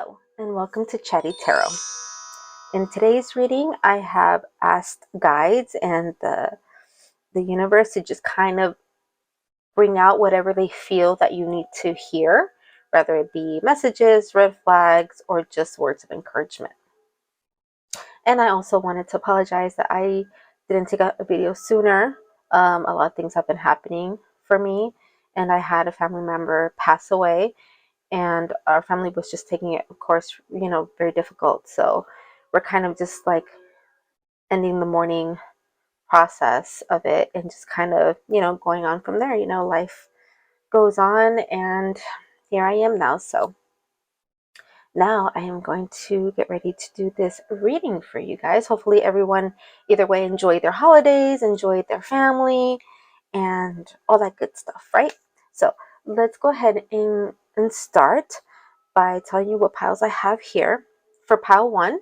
Hello, and welcome to Chatty Tarot. In today's reading, I have asked guides and the universe to just kind of bring out whatever they feel that you need to hear, whether it be messages, red flags, or just words of encouragement. And I also wanted to apologize that I didn't take a video sooner. A lot of things have been happening for me, and I had a family member pass away, and our family was just taking it, of course, very difficult. So we're kind of just like ending the mourning process of it and just kind of, going on from there. Life goes on, and here I am now. So now I am going to get ready to do this reading for you guys. Hopefully everyone either way enjoyed their holidays, enjoyed their family, and all that good stuff, right? So let's go ahead and start by telling you what piles I have here. For pile 1,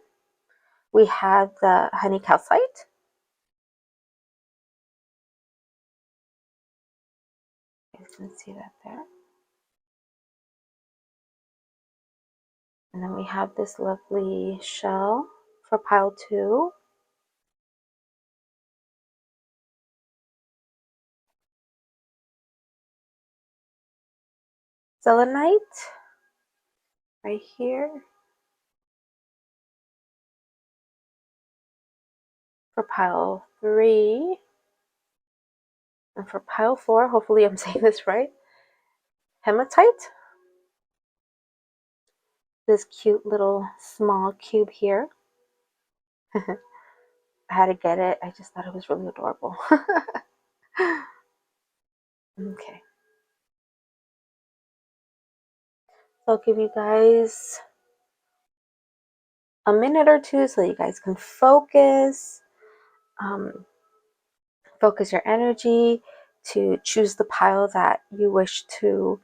we have the honey calcite. You can see that there. And then we have this lovely shell for pile 2. Selenite right here for pile 3. And for pile 4, hopefully I'm saying this right, hematite. This cute little small cube here. I had to get it. I just thought it was really adorable. Okay. So I'll give you guys a minute or two so you guys can focus. Focus your energy to choose the pile that you wish to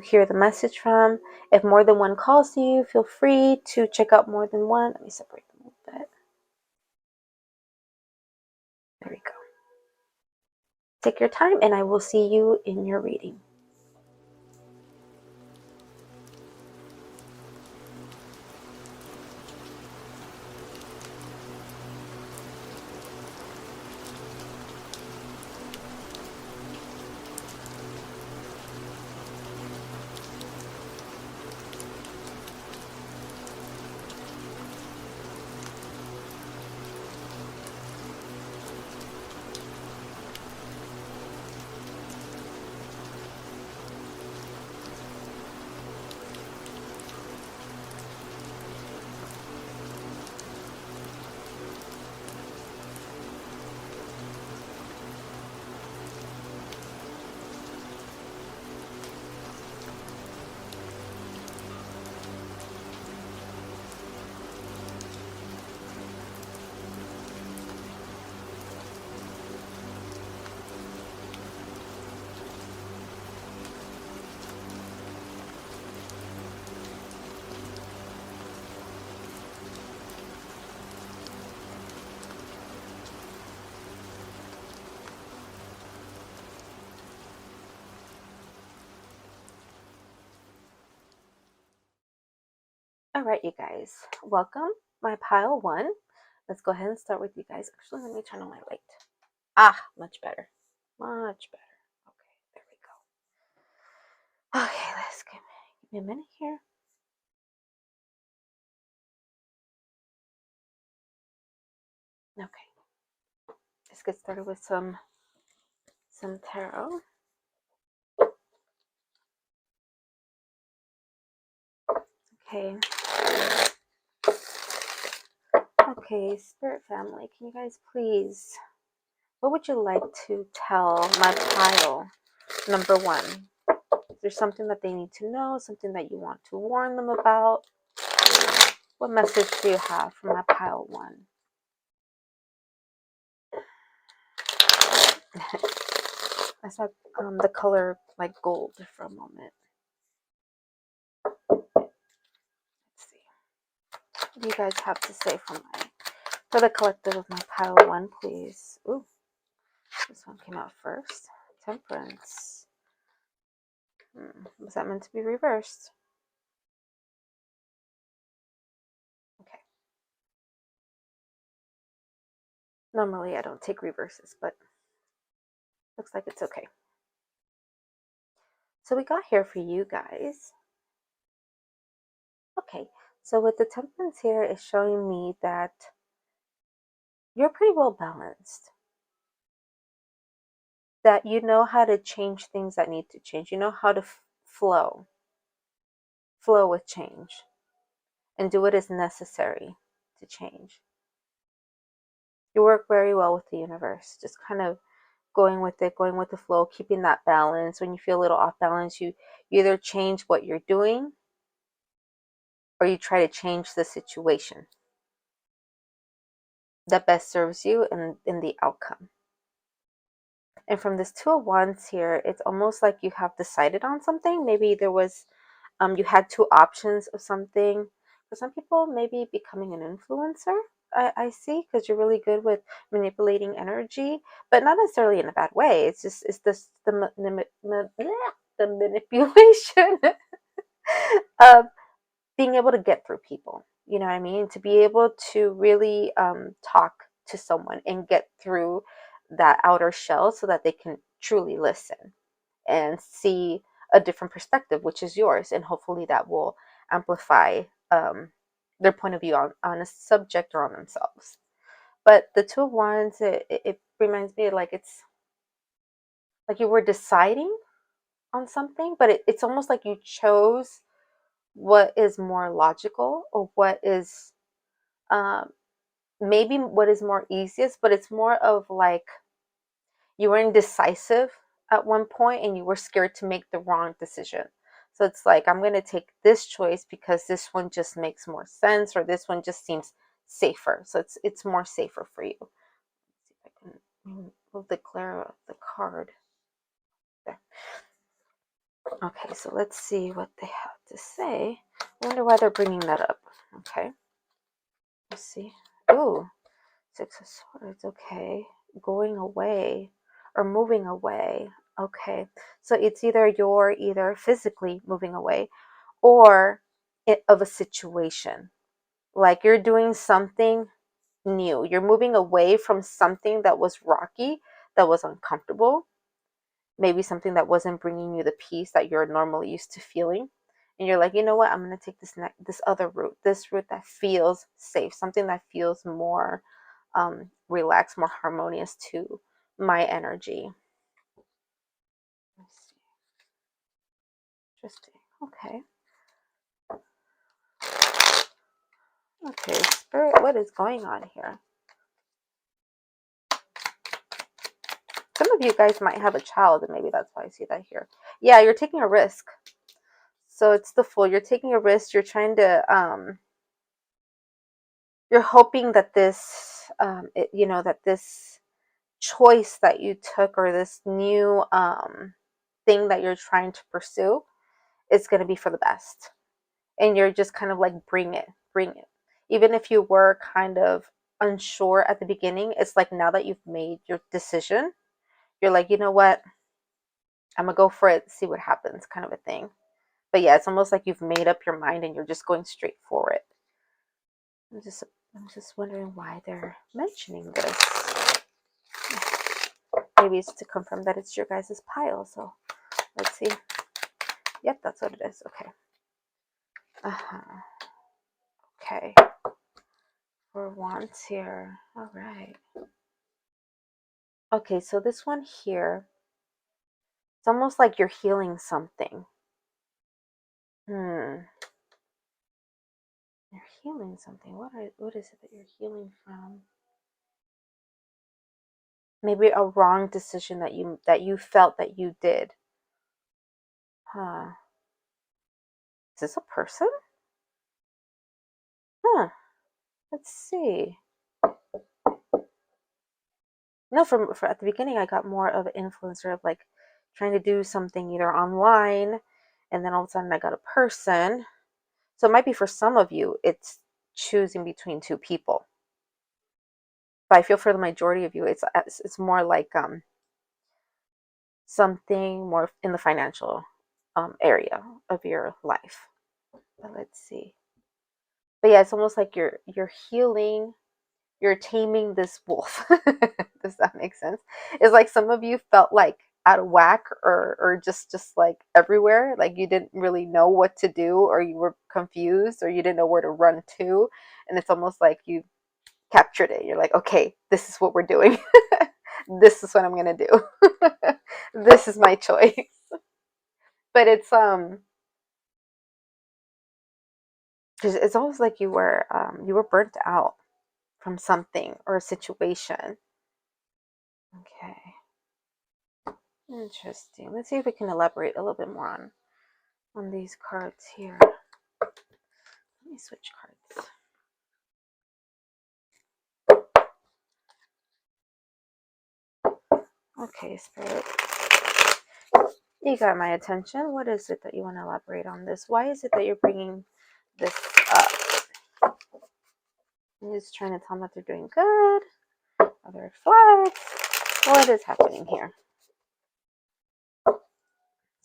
hear the message from. If more than one calls to you, feel free to check out more than one. Let me separate them a little bit. There we go. Take your time, and I will see you in your reading. All right, you guys, welcome my pile 1. Let's go ahead and start with you guys. Actually, let me turn on my light. Much better. Much better. Okay, there we go. Okay, let's give me a minute here. Okay, let's get started with some tarot. Okay. Okay, Spirit family, can you guys please, what would you like to tell my pile number 1? Is there something that they need to know, something that you want to warn them about? What message do you have for my pile 1? I saw the color like gold for a moment. Let's see. What do you guys have to say for the collective of my pile 1, please? Ooh, this one came out first. Temperance. Was that meant to be reversed? Normally I don't take reverses, but looks like it's okay. So we got here for you guys. Okay, so with the temperance here is showing me that you're pretty well balanced. That you know how to change things that need to change. You know how to flow with change and do what is necessary to change. You work very well with the universe, just kind of going with it, going with the flow, keeping that balance. When you feel a little off balance, you either change what you're doing or you try to change the situation that best serves you and in the outcome. And from this Two of Wands here, it's almost like you have decided on something. Maybe there was, you had two options of something. For some people, maybe becoming an influencer, I see, because you're really good with manipulating energy, but not necessarily in a bad way. It's just, it's this, the manipulation of being able to get through people. You know what I mean? To be able to really talk to someone and get through that outer shell so that they can truly listen and see a different perspective, which is yours. And hopefully that will amplify their point of view on a subject or on themselves. But the Two of Wands, it reminds me like it's like you were deciding on something, but it's almost like you chose what is more logical or what is um, maybe what is more easiest, but it's more of like you were indecisive at one point and you were scared to make the wrong decision. So it's like, I'm going to take this choice because this one just makes more sense, or this one just seems safer. So it's more safer for you. Let's see if I can move the glare of the card. There. Okay, so let's see what they have to say. I wonder why they're bringing that up. Okay. Let's see. Oh, Six of Swords. Okay. Going away or moving away. Okay. So it's either you're either physically moving away or of a situation. Like you're doing something new. You're moving away from something that was rocky, that was uncomfortable, maybe something that wasn't bringing you the peace that you're normally used to feeling. And you're like, you know what? I'm going to take this other route, this route that feels safe, something that feels more relaxed, more harmonious to my energy. Let's see. Interesting. Okay. Okay, Spirit, what is going on here? Some of you guys might have a child, and maybe that's why I see that here. Yeah, you're taking a risk. So it's the Fool. You're taking a risk. You're trying to, you're hoping that this, that this choice that you took or this new thing that you're trying to pursue is going to be for the best. And you're just kind of like, bring it. Even if you were kind of unsure at the beginning, it's like now that you've made your decision, you're like, you know what? I'm going to go for it, see what happens, kind of a thing. But yeah, it's almost like you've made up your mind and you're just going straight for it. I'm just wondering why they're mentioning this. Maybe it's to confirm that it's your guys' pile. So let's see. Yep, that's what it is. Okay. Okay. 4 of Wands here. All right. Okay, so this one here, it's almost like you're healing something. You're healing something. What is it that you're healing from? Maybe a wrong decision that you felt that you did. Huh. Is this a person? Huh. Let's see. No, for at the beginning, I got more of an influencer of like trying to do something either online, and then all of a sudden I got a person. So it might be for some of you, it's choosing between two people. But I feel for the majority of you, it's more like something more in the financial area of your life. But let's see. But yeah, it's almost like you're healing you're taming this wolf. Does that make sense? It's like some of you felt like out of whack, or just like everywhere, like you didn't really know what to do, or you were confused, or you didn't know where to run to, and it's almost like you captured it. You're like, okay, this is what we're doing. This is what I'm gonna do. This is my choice. But it's because it's almost like you were burnt out from something or a situation. Okay, interesting. Let's see if we can elaborate a little bit more on these cards here. Let me switch cards. Okay, Spirit, you got my attention. What is it that you want to elaborate on this? Why is it that you're bringing this up? I'm just trying to tell them that they're doing good. Other flags. What is happening here?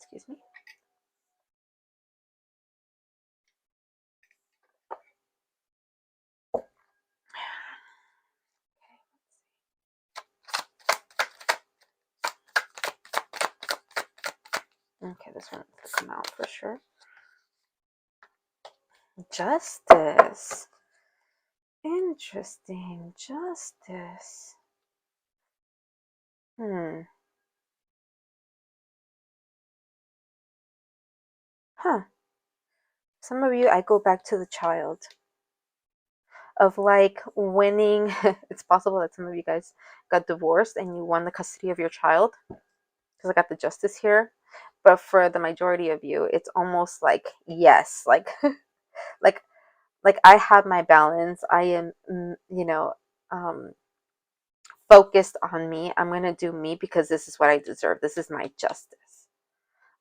Excuse me. Okay, this one will come out for sure. Justice. Interesting. Justice. Huh. Some of you, I go back to the child of like winning. It's possible that some of you guys got divorced and you won the custody of your child, because I got the justice here. But for the majority of you, it's almost like yes, like like like I have my balance. I am, um, focused on me. I'm going to do me because this is what I deserve. This is my justice.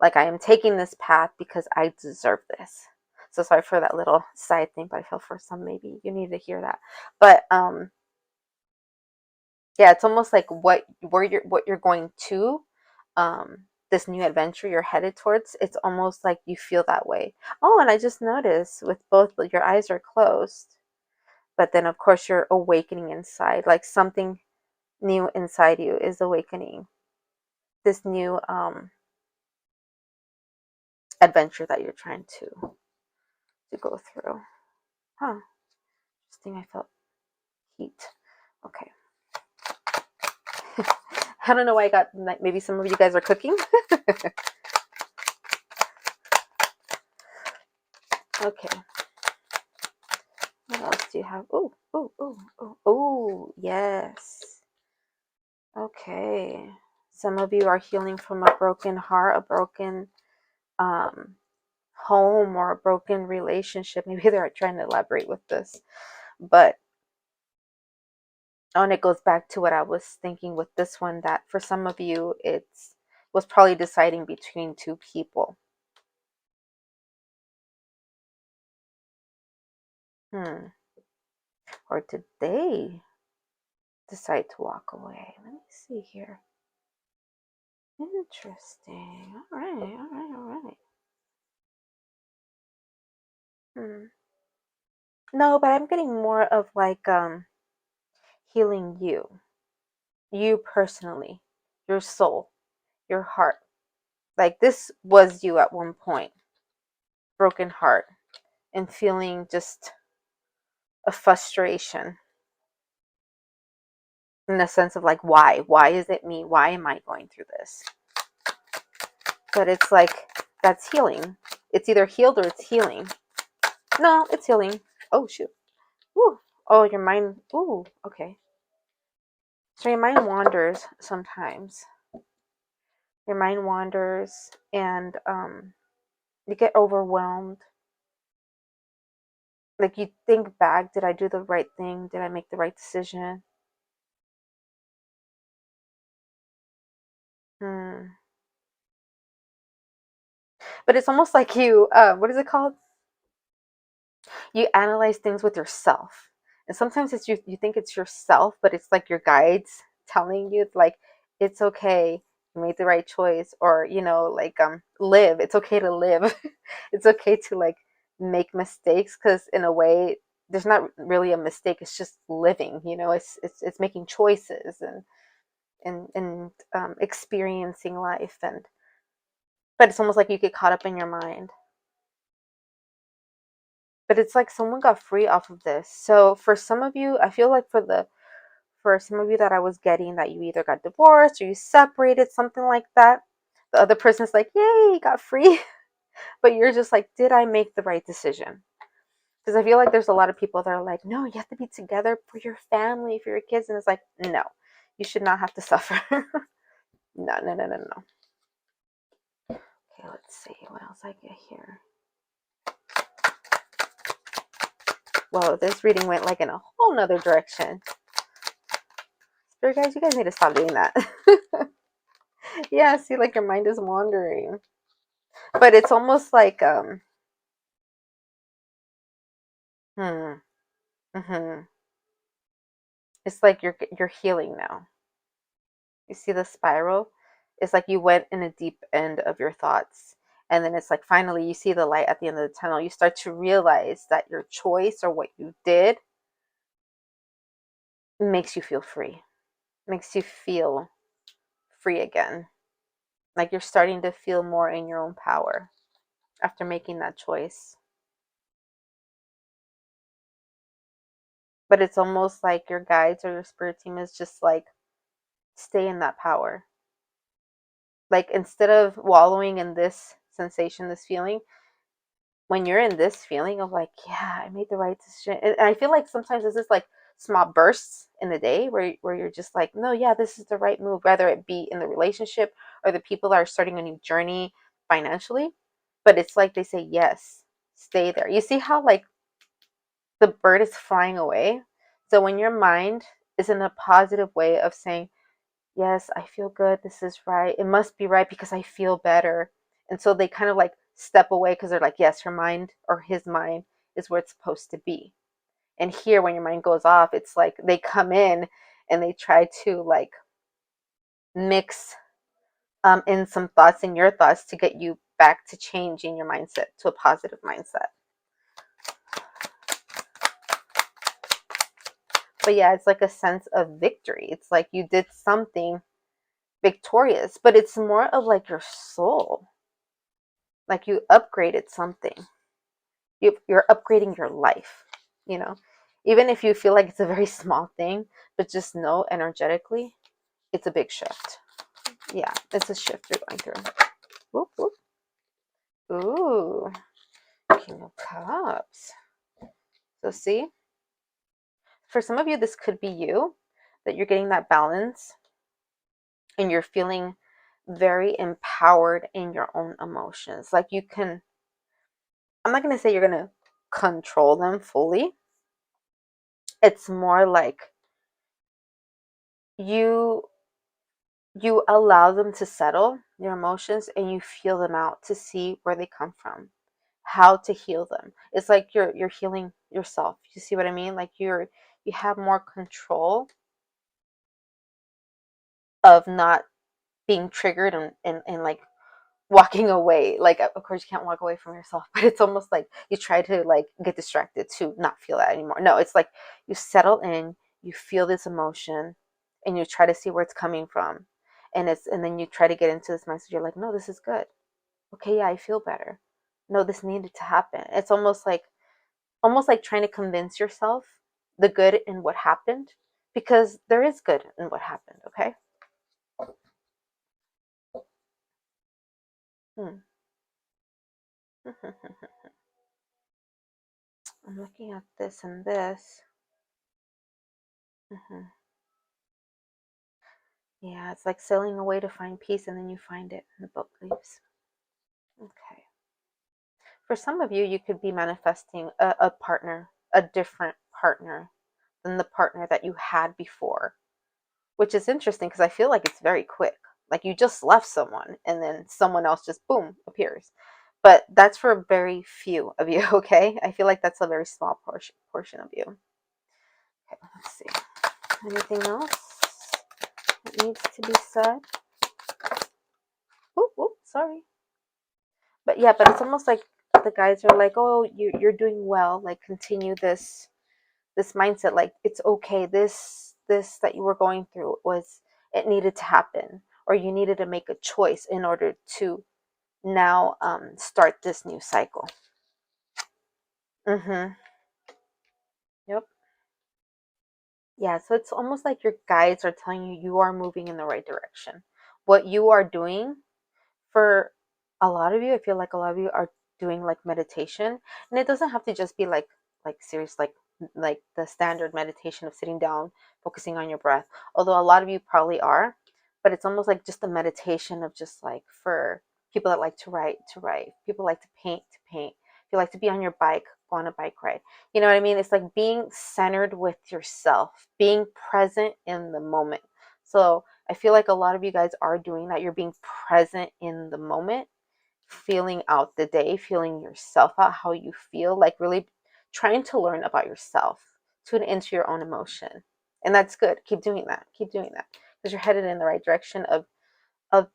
Like I am taking this path because I deserve this. So sorry for that little side thing, but I feel for some maybe you need to hear that. But yeah, it's almost like what you're going to, this new adventure you're headed towards. It's almost like you feel that way. Oh, and I just noticed with both your eyes are closed, but then of course you're awakening inside, like something new inside you is awakening. This new adventure that you're trying to go through. Huh. Interesting. I felt heat. Okay. I don't know why I got, like, maybe some of you guys are cooking. Okay. What else do you have? Oh, oh, oh, oh, oh, yes. Okay. Some of you are healing from a broken heart, a broken um, home, or a broken relationship. Maybe they're trying to elaborate with this. But, oh, and it goes back to what I was thinking with this one, that for some of you, it's was probably deciding between two people. Or did they decide to walk away? Let me see here. Interesting. All right, all right, all right. No, but I'm getting more of like healing you personally, your soul, your heart. Like this was you at one point, broken heart, and feeling just a frustration in the sense of like, why is it me? Why am I going through this? But it's like that's healing. It's either healed or it's healing. No, it's healing. Oh shoot. Ooh. Oh, your mind. Ooh. Okay. So your mind wanders sometimes. Your mind wanders, and you get overwhelmed. Like you think back, did I do the right thing? Did I make the right decision? Hmm. But it's almost like you, what is it called? You analyze things with yourself. And sometimes it's you think it's yourself, but it's like your guides telling you like it's okay, you made the right choice, or like live. It's okay to live. It's okay to like make mistakes, because in a way there's not really a mistake. It's just living, it's making choices and experiencing life. But it's almost like you get caught up in your mind. But it's like someone got free off of this. So for some of you, I feel like for some of you that I was getting, that you either got divorced or you separated, something like that. The other person's like, yay, got free. But you're just like, did I make the right decision? Because I feel like there's a lot of people that are like, no, you have to be together for your family, for your kids. And it's like, no, you should not have to suffer. No, no, no, no, no. Okay, let's see what else I get here. Well, this reading went like in a whole nother direction. Spirit guys, you guys need to stop doing that. Yeah, see, like your mind is wandering. But it's almost like hmm. Mm-hmm. It's like you're healing now. You see the spiral? It's like you went in a deep end of your thoughts. And then it's like finally you see the light at the end of the tunnel. You start to realize that your choice or what you did makes you feel free. Makes you feel free again. Like you're starting to feel more in your own power after making that choice. But it's almost like your guides or your spirit team is just like, stay in that power. Like instead of wallowing in this sensation, this feeling, when you're in this feeling of like, yeah, I made the right decision. And I feel like sometimes this is like small bursts in the day where you're just like, no, yeah, this is the right move, whether it be in the relationship or the people that are starting a new journey financially. But it's like they say, yes, stay there. You see how like the bird is flying away? So when your mind is in a positive way of saying, yes, I feel good, this is right, it must be right because I feel better. And so they kind of like step away because they're like, yes, her mind or his mind is where it's supposed to be. And here, when your mind goes off, it's like they come in and they try to like mix in some thoughts in your thoughts to get you back to changing your mindset to a positive mindset. But yeah, it's like a sense of victory. It's like you did something victorious, but it's more of like your soul. Like you upgraded something. You're upgrading your life, you know? Even if you feel like it's a very small thing, but just know energetically, it's a big shift. Yeah, it's a shift you're going through. Whoop, whoop. Ooh, King of Cups. So see, for some of you, this could be you, that you're getting that balance and you're feeling very empowered in your own emotions. Like you can, I'm not going to say you're going to control them fully. It's more like you you allow them to settle, your emotions, and you feel them out to see where they come from, how to heal them. It's like you're healing yourself. You see what I mean? Like you have more control of not being triggered and like walking away. Like of course you can't walk away from yourself, but it's almost like you try to like get distracted to not feel that anymore. No, it's like you settle in, you feel this emotion, and you try to see where it's coming from. And then you try to get into this mindset. You're like, no, this is good. Okay, yeah, I feel better. No, this needed to happen. It's almost like trying to convince yourself the good in what happened, because there is good in what happened, okay? Hmm. I'm looking at this and this. Hmm. Yeah, it's like sailing away to find peace and then you find it in the boat leaves. Okay. For some of you, you could be manifesting a partner, a different partner than the partner that you had before, which is interesting because I feel like it's very quick. Like you just left someone and then someone else just boom appears. But that's for very few of you, okay? I feel like that's a very small portion of you. Okay, let's see. Anything else that needs to be said? Oop, oop, sorry. But yeah, but it's almost like the guys are like, oh, you're doing well. Like continue this this mindset, like it's okay, this that you were going through was, it needed to happen, or you needed to make a choice in order to now start this new cycle. Mm-hmm. Yep. Yeah, so it's almost like your guides are telling you you are moving in the right direction. What you are doing, for a lot of you, I feel like a lot of you are doing like meditation, and it doesn't have to just be like serious, like the standard meditation of sitting down, focusing on your breath. Although a lot of you probably are, but it's almost like just a meditation of just like, for people that like to write, people like to paint. If you like to be on your bike, go on a bike ride. You know what I mean? It's like being centered with yourself, being present in the moment. So I feel like a lot of you guys are doing that. You're being present in the moment, feeling out the day, feeling yourself out, how you feel, like really trying to learn about yourself, tune into your own emotion. And that's good. Keep doing that. Keep doing that. Because you're headed in the right direction of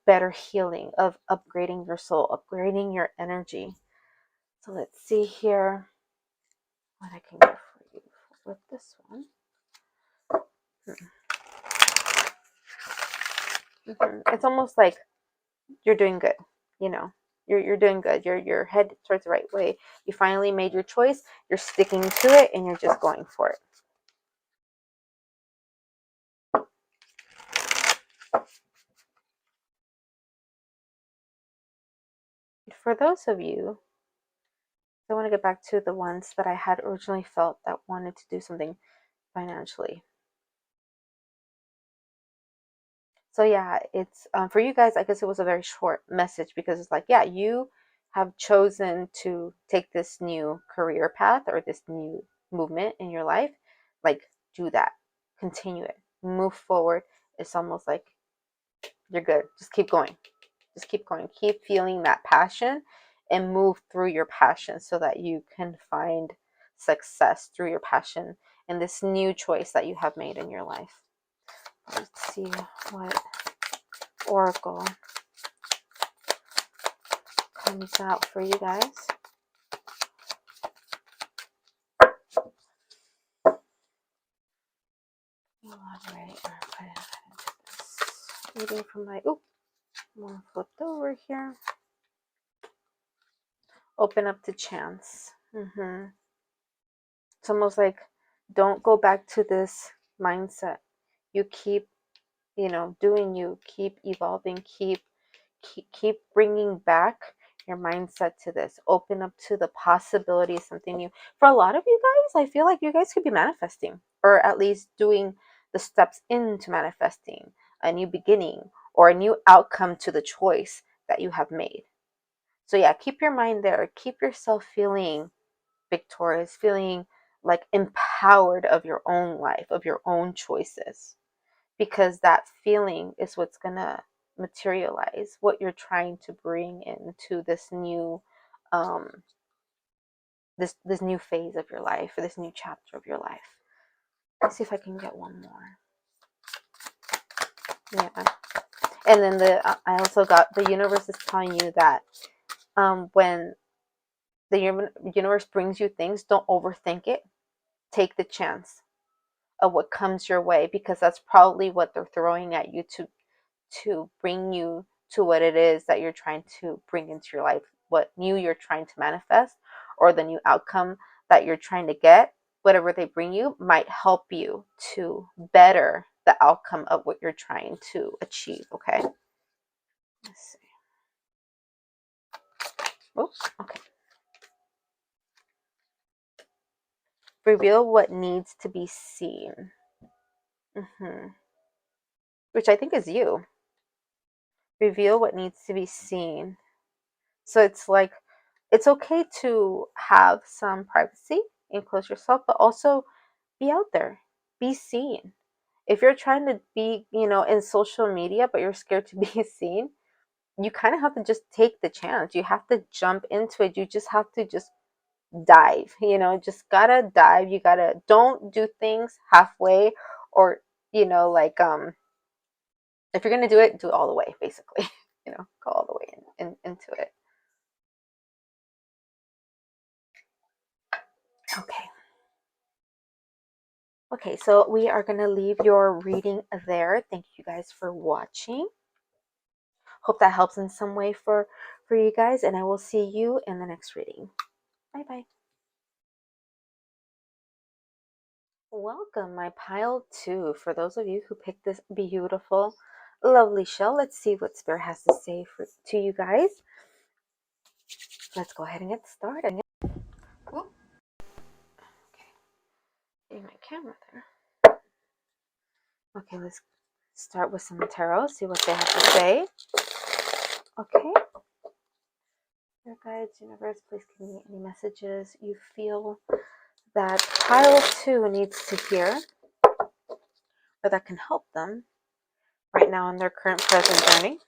better healing, of upgrading your soul, upgrading your energy. So let's see here what I can get for you with this one. It's almost like you're doing good, you know. You're doing good. You're headed towards the right way. You finally made your choice. You're sticking to it, and you're just going for it. For those of you, I want to get back to the ones that I had originally felt that wanted to do something financially. So yeah, it's for you guys. I guess it was a very short message, because it's like, yeah, you have chosen to take this new career path or this new movement in your life. Like, do that, continue it, move forward. It's almost like you're good. Just keep going. Just keep going. Keep feeling that passion and move through your passion so that you can find success through your passion and this new choice that you have made in your life. Let's see what Oracle comes out for you guys. Elaborate or put it into this reading from my, one flipped over here. Open up to chance. It's almost like, don't go back to this mindset. You keep, doing you, keep evolving, keep bringing back your mindset to this. Open up to the possibility of something new. For a lot of you guys, I feel like you guys could be manifesting, or at least doing the steps into manifesting a new beginning or a new outcome to the choice that you have made. So yeah, keep your mind there. Keep yourself feeling victorious, feeling like empowered of your own life, of your own choices, because that feeling is what's going to materialize what you're trying to bring into this new this new phase of your life, or this new chapter of your life. Let's see if I can get one more. Yeah. And then I also got, the universe is telling you that when the universe brings you things, don't overthink it. Take the chance of what comes your way, because that's probably what they're throwing at you to bring you to what it is that you're trying to bring into your life, what new you're trying to manifest, or the new outcome that you're trying to get. Whatever they bring you might help you to better the outcome of what you're trying to achieve. Okay. Let's see. Oops. Okay. Reveal what needs to be seen. Which I think is you. Reveal what needs to be seen. So it's like, it's okay to have some privacy, enclose yourself, but also be out there, be seen. If you're trying to be, in social media, but you're scared to be seen, you kind of have to just take the chance. You have to jump into it. You just have to just dive, just gotta dive. You gotta, don't do things halfway, or, like, if you're gonna do it, do it all the way, basically. Go all the way into it. Okay. Okay, so we are going to leave your reading there. Thank you guys for watching. Hope that helps in some way for you guys, and I will see you in the next reading. Bye bye. Welcome, my pile 2. For those of you who picked this beautiful, lovely shell, let's see what Spirit has to say to you guys. Let's go ahead and get started. Ooh. Okay, getting my camera there. Okay, let's start with some tarot, see what they have to say. Okay. Your guides, universe, please give me any messages you feel that pile 2 needs to hear, or that can help them right now in their current present journey.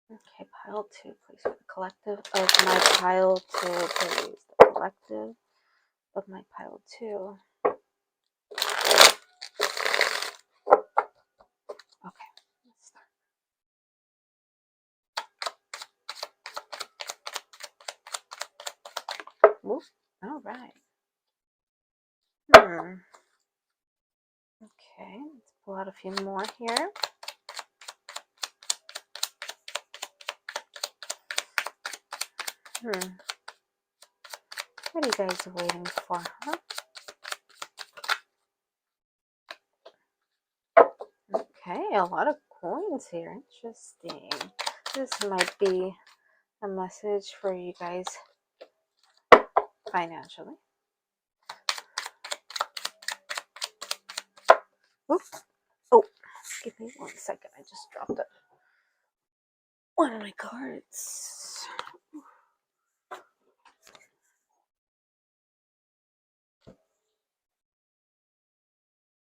Okay, pile 2, please, for the collective of my pile 2, please. The collective of my pile 2. Okay, let's start. Ooh, all right. Okay, let's pull out a few more here. What are you guys waiting for, huh? Okay, a lot of coins here. Interesting. This might be a message for you guys financially. Oops. Oh, give me 1 second. I just dropped it. One of my cards.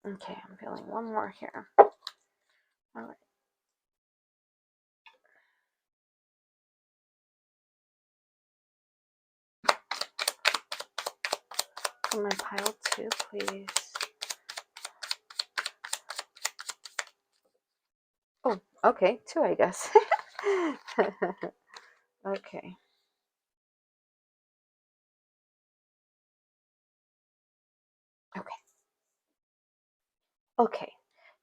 Okay, I'm feeling one more here. All right. For my pile 2, please. Oh, okay, 2, I guess. Okay. Okay. Okay.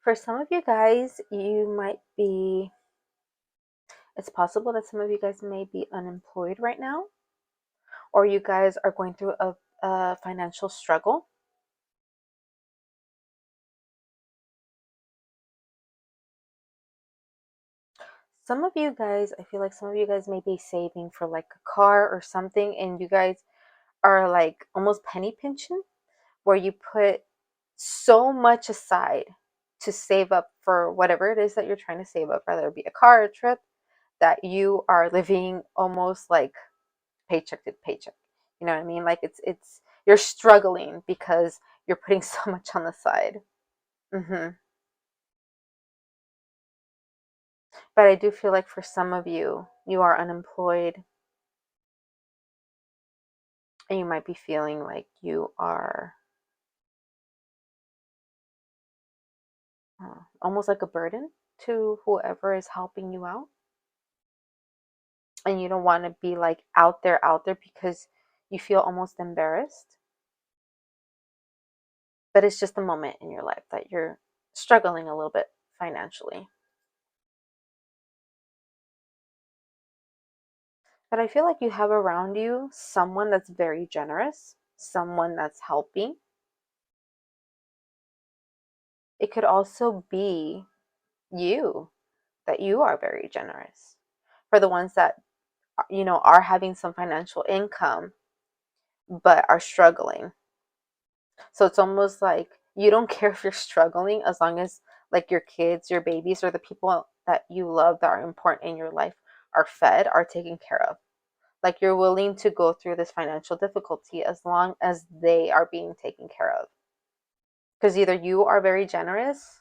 For some of you guys, you might be, it's possible that some of you guys may be unemployed right now, or you guys are going through a financial struggle. Some of you guys, I feel like some of you guys may be saving for like a car or something, and you guys are like almost penny pinching, where you put so much aside to save up for whatever it is that you're trying to save up, whether it be a car, a trip, that you are living almost like paycheck to paycheck. You know what I mean? Like it's you're struggling because you're putting so much on the side. But I do feel like for some of you, you are unemployed, and you might be feeling like you are almost like a burden to whoever is helping you out. And you don't want to be like out there because you feel almost embarrassed. But it's just a moment in your life that you're struggling a little bit financially. But I feel like you have around you someone that's very generous, someone that's helping. It could also be you, that you are very generous. For the ones that, are having some financial income but are struggling. So it's almost like you don't care if you're struggling, as long as like your kids, your babies, or the people that you love that are important in your life are fed, are taken care of. Like you're willing to go through this financial difficulty as long as they are being taken care of. Because either you are very generous,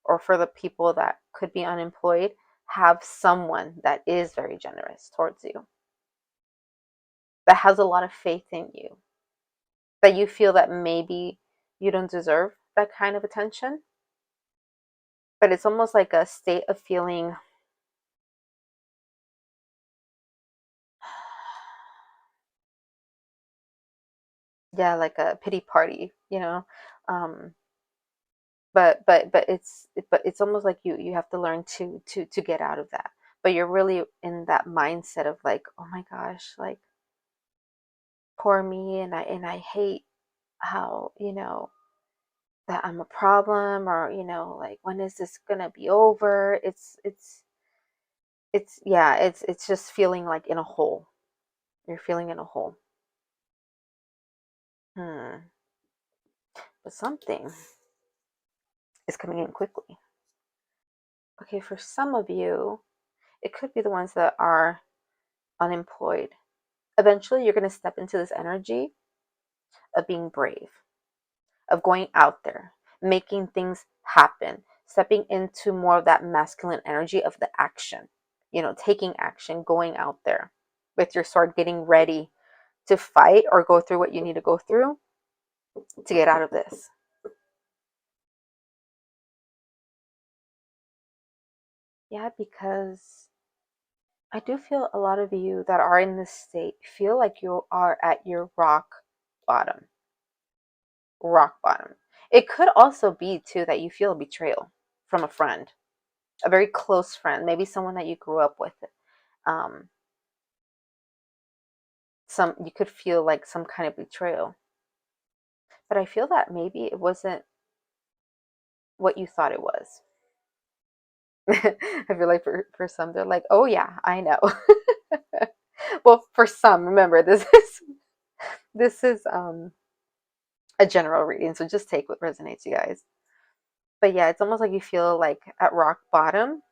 or for the people that could be unemployed, have someone that is very generous towards you, that has a lot of faith in you, that you feel that maybe you don't deserve that kind of attention. But it's almost like a state of feeling Yeah, like a pity party, you know. Um, but it's almost like you have to learn to get out of that. But you're really in that mindset of like, oh my gosh, like poor me, and I hate how, that I'm a problem, or like, when is this gonna be over? It's yeah, it's just feeling like in a hole. You're feeling in a hole. Hmm. But something is coming in quickly. Okay, for some of you, it could be the ones that are unemployed. Eventually, you're going to step into this energy of being brave, of going out there, making things happen, stepping into more of that masculine energy of the action, taking action, going out there with your sword, getting ready to fight or go through what you need to go through to get out of this. Yeah, because I do feel a lot of you that are in this state feel like you are at your bottom, rock bottom. It could also be too that you feel a betrayal from a friend, a very close friend, maybe someone that you grew up with. Um, some you could feel like some kind of betrayal, but I feel that maybe it wasn't what you thought it was. I feel like for some they're like, oh yeah, I know. Well, for some, remember this is a general reading, so just take what resonates, you guys. But yeah, it's almost like you feel like at rock bottom,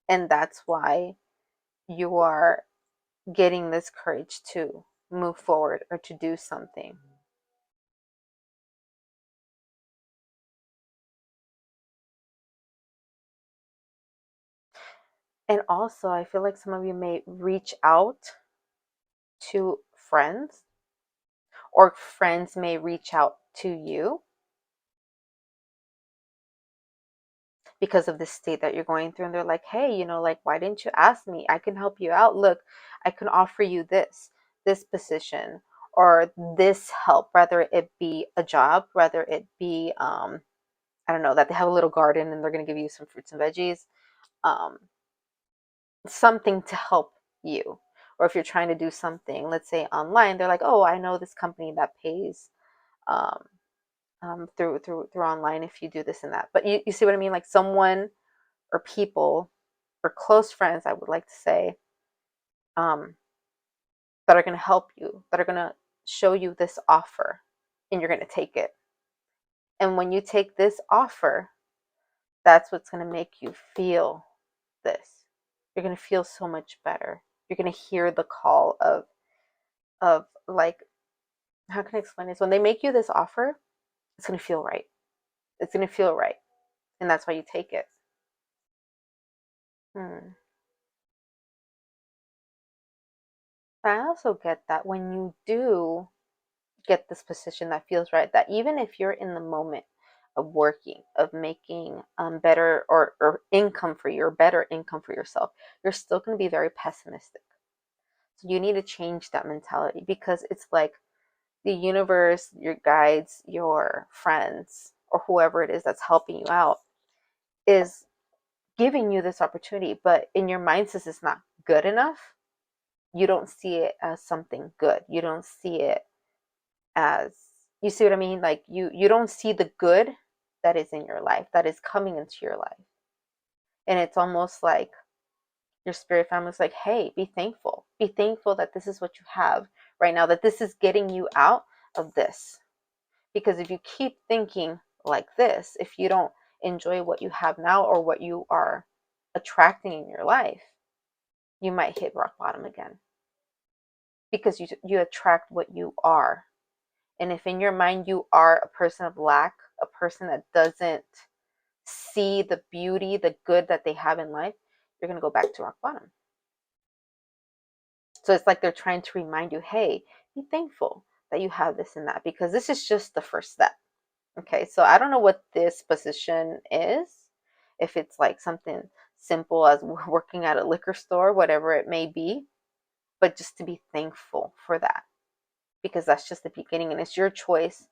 and that's why you are getting this courage to move forward or to do something. And also, I feel like some of you may reach out to friends, or friends may reach out to you because of the state that you're going through. And they're like, hey, like, why didn't you ask me? I can help you out. Look, I can offer you this position, or this help, whether it be a job, whether it be, I don't know, that they have a little garden and they're going to give you some fruits and veggies, um, something to help you. Or if you're trying to do something, let's say online, they're like, oh, I know this company that pays, um, through online, if you do this and that. But you see what I mean? Like, someone or people or close friends, I would like to say, um, that are going to help you, that are going to show you this offer, and you're going to take it. And when you take this offer, that's what's going to make you feel this. You're going to feel so much better. You're going to hear the call of like, how can I explain this? When they make you this offer, it's going to feel right. It's going to feel right. And that's why you take it. Hmm. But I also get that when you do get this position that feels right, that even if you're in the moment of working, of making better, or income for you, or better income for yourself, you're still going to be very pessimistic. So you need to change that mentality, because it's like the universe, your guides, your friends, or whoever it is that's helping you out is giving you this opportunity, but in your mind, since it's not good enough, you don't see it as something good. You don't see it as, you see what I mean? Like, you don't see the good that is in your life, that is coming into your life. And it's almost like your spirit family is like, hey, be thankful. Be thankful that this is what you have right now, that this is getting you out of this. Because if you keep thinking like this, if you don't enjoy what you have now, or what you are attracting in your life, you might hit rock bottom again, because you attract what you are. And if in your mind you are a person of lack, a person that doesn't see the beauty, the good that they have in life, you're going to go back to rock bottom. So it's like they're trying to remind you, hey, be thankful that you have this and that, because this is just the first step. Okay, so I don't know what this position is, if it's like something simple as working at a liquor store, whatever it may be, but just to be thankful for that. because that's just the beginning, and it's your choice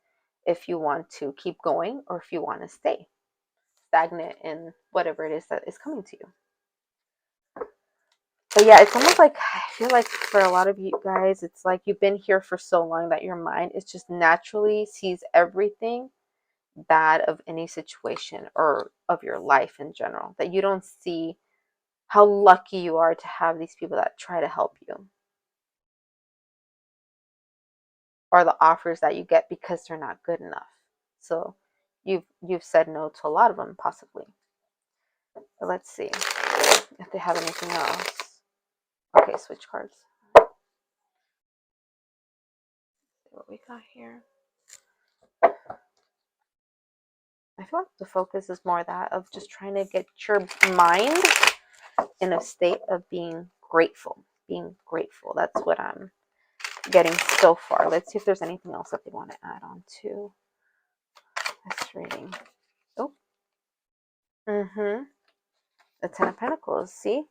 if you want to keep going or if you want to stay stagnant in whatever it is that is coming to you. But yeah, it's almost like I feel like for a lot of you guys, it's like you've been here for so long that your mind is just naturally sees everything bad of any situation or of your life in general, that you don't see how lucky you are to have these people that try to help you, or the offers that you get because they're not good enough. So you've said no to a lot of them possibly. But let's see if they have anything else. Okay, switch cards. See what we got here. I feel like the focus is more that of just trying to get your mind in a state of being grateful. Being grateful. That's what I'm getting so far. Let's see if there's anything else that they want to add on to this reading. Oh. The Ten of Pentacles. See?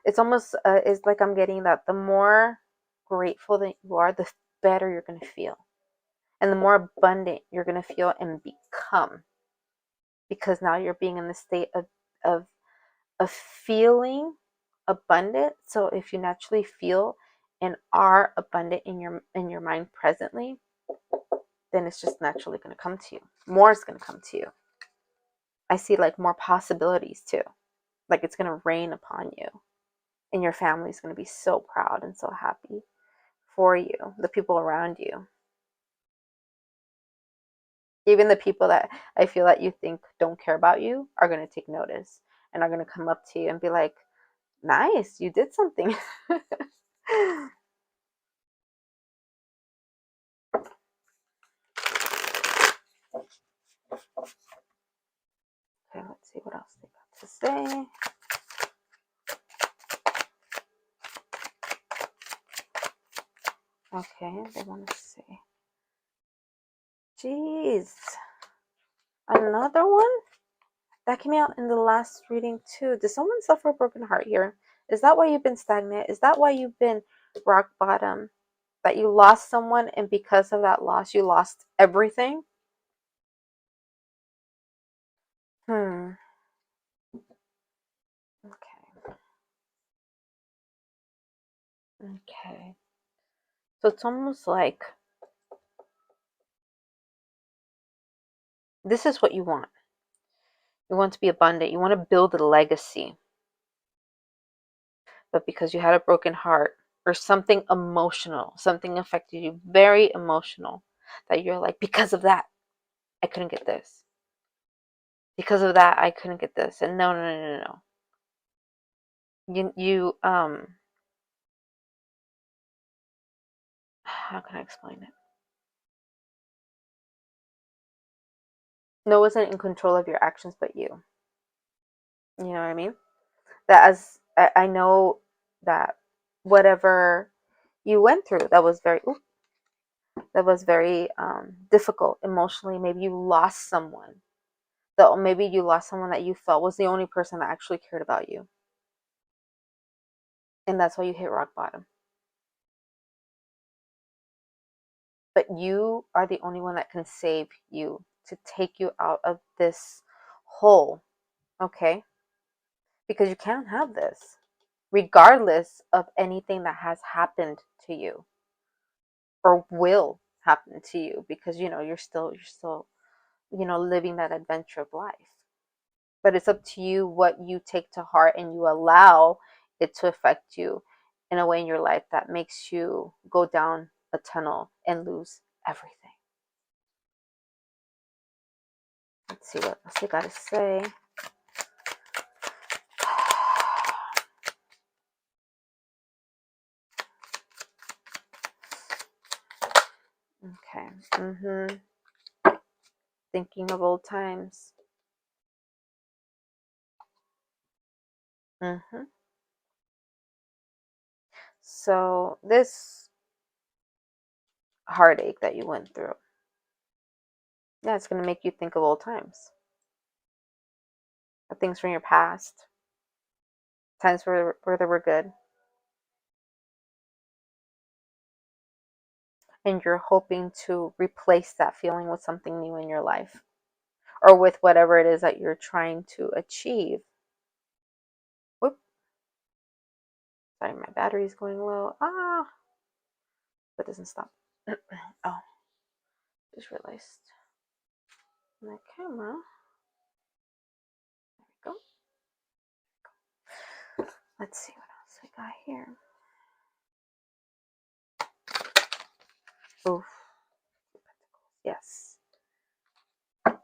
It's almost it's like I'm getting that the more grateful that you are, the better you're going to feel. And the more abundant you're going to feel and become. Because now you're being in the state of feeling abundant. So if you naturally feel and are abundant in your mind presently, then it's just naturally going to come to you. More is going to come to you. I see like more possibilities too. Like it's going to rain upon you. And your family is going to be so proud and so happy for you, the people around you. Even the people that I feel that you think don't care about you are going to take notice and are going to come up to you and be like, nice, you did something. Okay, let's see what else they got to say. Okay, they want to say. Jeez. Another one? That came out in the last reading too. Did someone suffer a broken heart here? Is that why you've been stagnant? Is that why you've been rock bottom? That you lost someone and because of that loss, you lost everything? Okay. Okay. So it's almost like this is what you want. You want to be abundant. You want to build a legacy. But because you had a broken heart or something emotional, something affected you, very emotional, that you're like, because of that, I couldn't get this. Because of that, I couldn't get this. And no, no, no, no, no. How can I explain it? No one wasn't in control of your actions but you. You know what I mean? That as I know that whatever you went through that was very difficult emotionally. Maybe you lost someone. Maybe you lost someone that you felt was the only person that actually cared about you. And that's why you hit rock bottom. But you are the only one that can save you, to take you out of this hole. Okay? Because you can't have this, regardless of anything that has happened to you or will happen to you, because you're still living that adventure of life. But it's up to you what you take to heart and you allow it to affect you in a way in your life that makes you go down a tunnel and lose everything. Let's see what else they got to say. Okay. Thinking of old times. So this heartache that you went through, yeah, it's going to make you think of old times, of things from your past, times where they were good. and you're hoping to replace that feeling with something new in your life or with whatever it is that you're trying to achieve. Whoop, sorry, my battery's going low. That doesn't stop. Oh, just realized my camera. There we go. Let's see what else we got here. Oof. Yes. And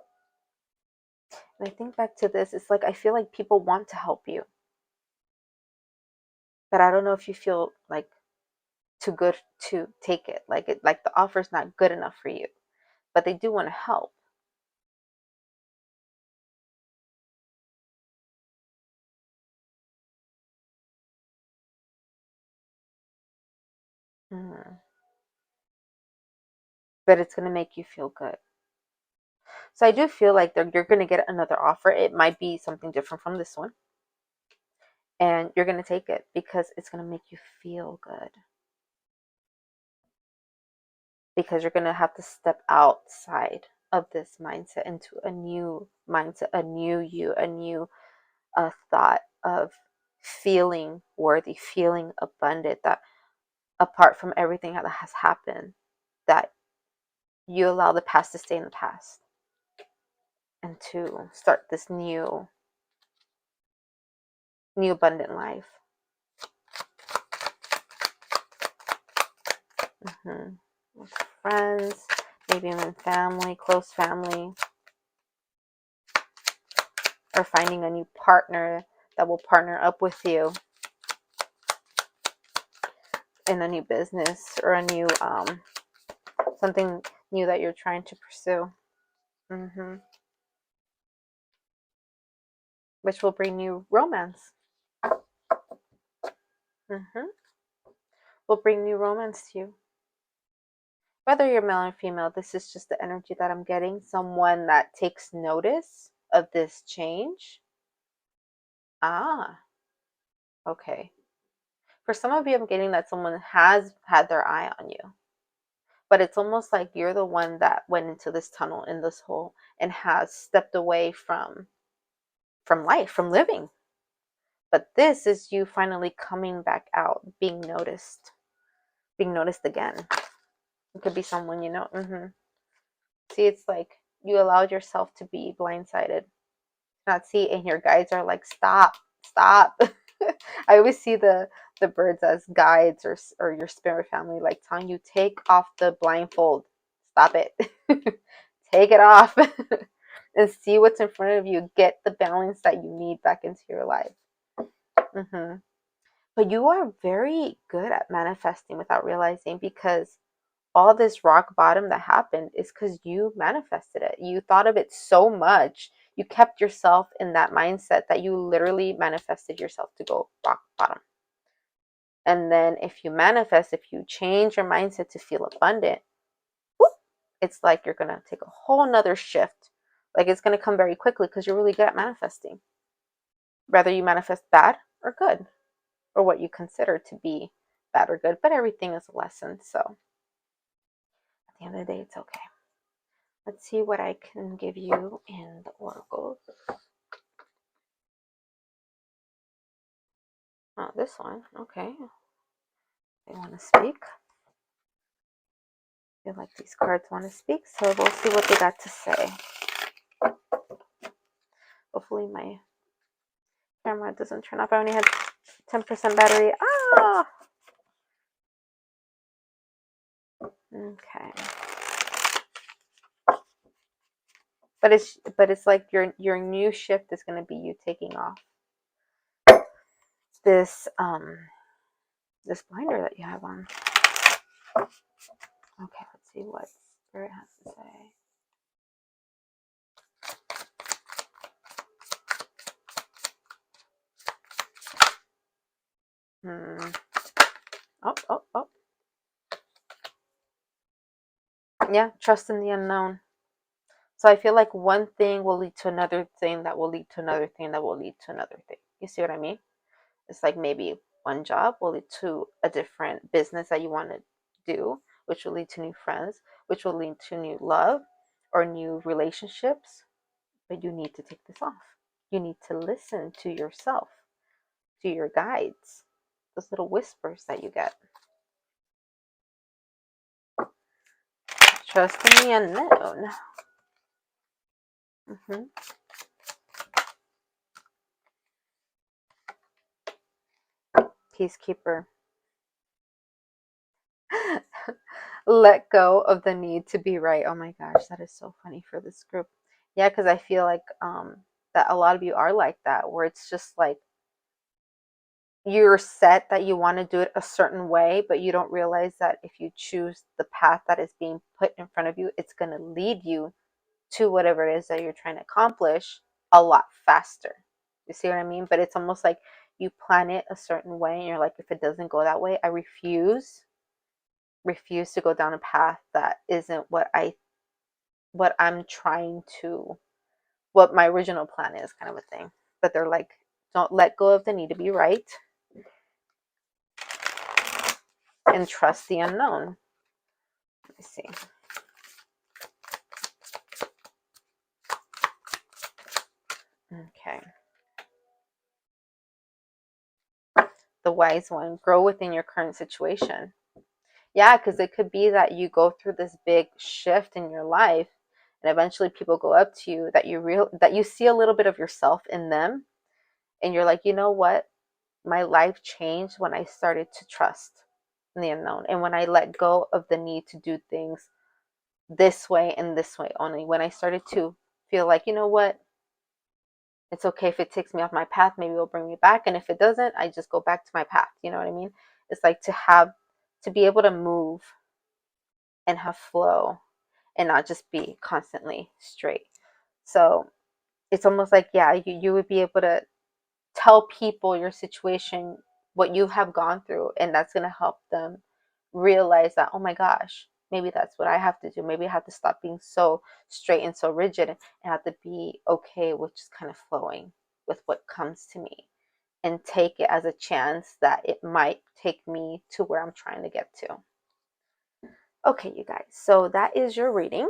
I think back to this, it's like I feel like people want to help you. But I don't know if you feel like too good to take it. Like the offer's not good enough for you. But they do want to help. Mm. But it's going to make you feel good. So I do feel like you're going to get another offer. It might be something different from this one. And you're going to take it because it's going to make you feel good. Because you're going to have to step outside of this mindset into a new mindset, a new you, a new thought of feeling worthy, feeling abundant, that apart from everything that has happened, that you allow the past to stay in the past and to start this new abundant life. With friends, maybe even family, close family, or finding a new partner that will partner up with you in a new business or a new something new that you're trying to pursue. Which will bring you romance. Will bring new romance to you. Whether you're male or female, this is just the energy that I'm getting. Someone that takes notice of this change. Okay. For some of you, I'm getting that someone has had their eye on you. But it's almost like you're the one that went into this tunnel, in this hole, and has stepped away from life, from living. But this is you finally coming back out, being noticed again. It could be someone you know. See, it's like you allowed yourself to be blindsided. Not see, and your guides are like, stop. I always see the birds as guides or your spirit family, like telling you, take off the blindfold. Stop it. Take it off and see what's in front of you. Get the balance that you need back into your life. But you are very good at manifesting without realizing, because all this rock bottom that happened is because you manifested it. You thought of it so much. You kept yourself in that mindset that you literally manifested yourself to go rock bottom. And then if you change your mindset to feel abundant, whoop, it's like you're going to take a whole nother shift. Like it's going to come very quickly because you're really good at manifesting. Whether you manifest bad or good, or what you consider to be bad or good, but everything is a lesson. So at the end of the day, it's okay. Let's see what I can give you in the oracles. Oh, this one. Okay. They want to speak. I feel like these cards want to speak, so we'll see what they got to say. Hopefully my camera doesn't turn off. I only had 10% battery. Okay. But it's like your new shift is going to be you taking off this this binder that you have on. Okay, let's see what Spirit has to say. Oh. Yeah, trust in the unknown. So I feel like one thing will lead to another thing that will lead to another thing that will lead to another thing. You see what I mean? It's like maybe one job will lead to a different business that you want to do, which will lead to new friends, which will lead to new love or new relationships. But you need to take this off. You need to listen to yourself, to your guides, those little whispers that you get. Trust in the unknown. Peacekeeper. Let go of the need to be right. Oh my gosh, that is so funny for this group. Yeah, because I feel like that a lot of you are like that, where it's just like you're set that you want to do it a certain way, but you don't realize that if you choose the path that is being put in front of you, it's going to lead you to whatever it is that you're trying to accomplish a lot faster. You see what I mean? But it's almost like you plan it a certain way and you're like, if it doesn't go that way, I refuse to go down a path that isn't what I'm trying to, what my original plan is, kind of a thing. But they're like, don't let go of the need to be right and trust the unknown. Let me see. Okay. The wise one, grow within your current situation. Yeah, because it could be that you go through this big shift in your life and eventually people go up to you that you see a little bit of yourself in them, and you're like, you know what? My life changed when I started to trust in the unknown, and when I let go of the need to do things this way and this way only. When I started to feel like, you know what? It's okay if it takes me off my path, maybe it'll bring me back. And if it doesn't, I just go back to my path. You know what I mean? It's like to be able to move and have flow and not just be constantly straight. So it's almost like, yeah, you would be able to tell people your situation, what you have gone through, and that's going to help them realize that, oh my gosh, maybe that's what I have to do. Maybe I have to stop being so straight and so rigid and have to be okay with just kind of flowing with what comes to me and take it as a chance that it might take me to where I'm trying to get to. Okay, you guys, so that is your reading.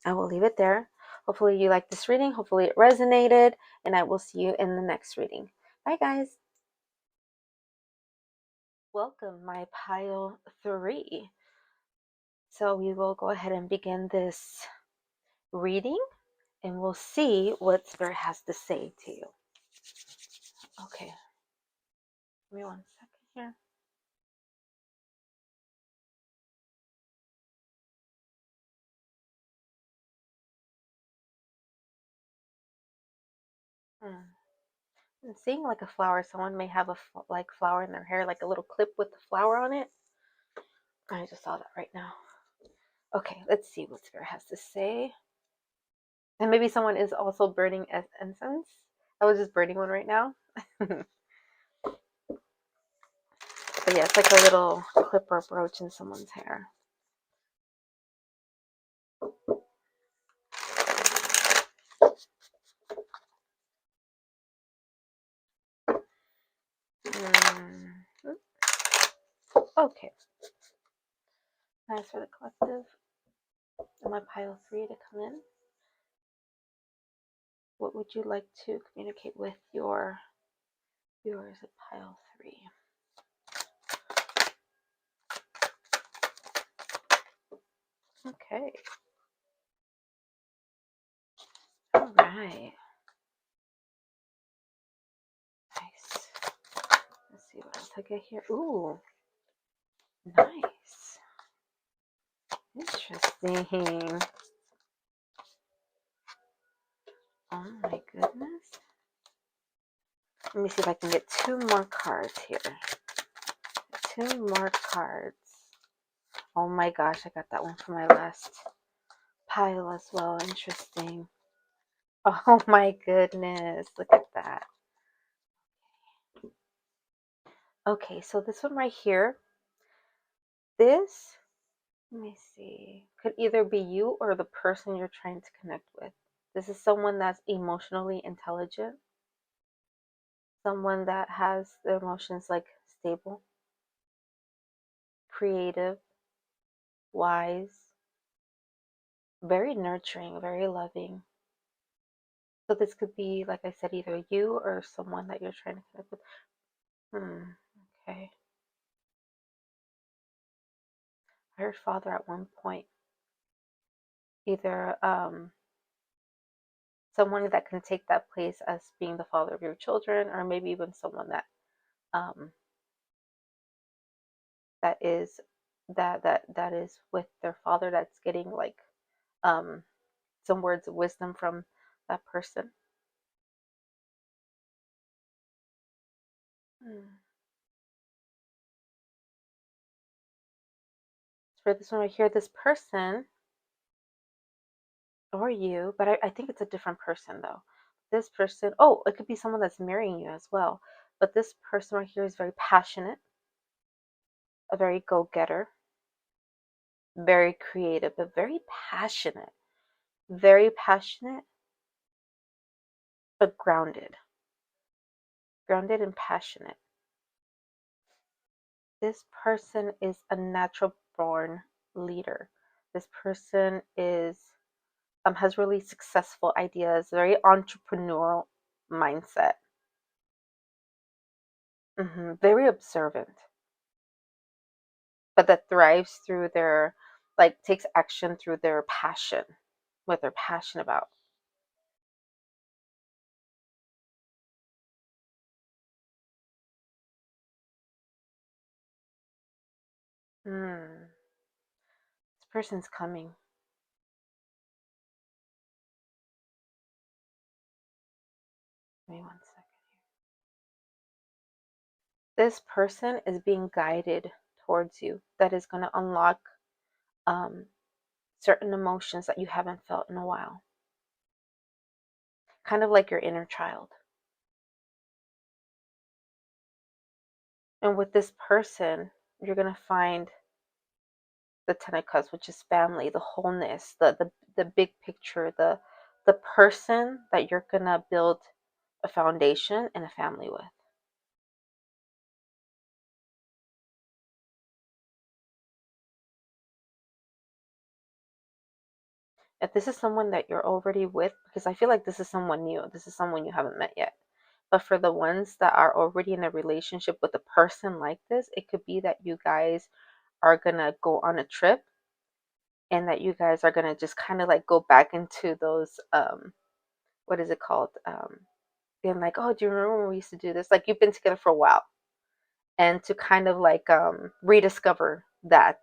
I will leave it there. Hopefully you liked this reading. Hopefully it resonated, and I will see you in the next reading. Bye, guys. Welcome, my pile 3. So we will go ahead and begin this reading, and we'll see what Spirit has to say to you. Okay. Give me 1 second here. I'm seeing like a flower. Someone may have a flower in their hair, like a little clip with the flower on it. I just saw that right now. Okay, let's see what Spirit has to say. And maybe someone is also burning incense. I was just burning one right now. But yeah, it's like a little clip or brooch in someone's hair. Okay. Nice for the collective. And my pile 3 to come in. What would you like to communicate with your viewers at pile 3? Okay. All right. Nice. Let's see what else I get here. Ooh. Nice. Interesting. Oh my goodness. Let me see if I can get 2 more cards here. 2 more cards. Oh my gosh, I got that one for my last pile as well. Interesting. Oh my goodness. Look at that. Okay, so this one right here. This, let me see, could either be you or the person you're trying to connect with. This is someone that's emotionally intelligent, someone that has their emotions like stable, creative, wise, very nurturing, very loving. So this could be, like I said, either you or someone that you're trying to connect with. Okay. I heard father at one point. Either someone that can take that place as being the father of your children, or maybe even someone that um, that is that is with their father, that's getting like um, some words of wisdom from that person. Hmm. For this one right here, this person or you, but I think it's a different person though. This person, oh, it could be someone that's marrying you as well. But this person right here is very passionate, a very go-getter, very creative, but very passionate, but grounded and passionate. This person is a natural born leader. This person is has really successful ideas, very entrepreneurial mindset, very observant, but that thrives through their, like, takes action through their passion, what they're passionate about. Hmm. This person's coming. Give me 1 second. This person is being guided towards you. That is going to unlock um, certain emotions that you haven't felt in a while. Kind of like your inner child. And with this person, you're going to find the Ten of Cups, which is family, the wholeness, the big picture, the person that you're going to build a foundation and a family with. If this is someone that you're already with, because I feel like this is someone new, this is someone you haven't met yet. But for the ones that are already in a relationship with a person like this, it could be that you guys are going to go on a trip, and that you guys are going to just kind of like go back into those what is it called, being like, oh, do you remember when we used to do this? Like, you've been together for a while, and to kind of like rediscover that,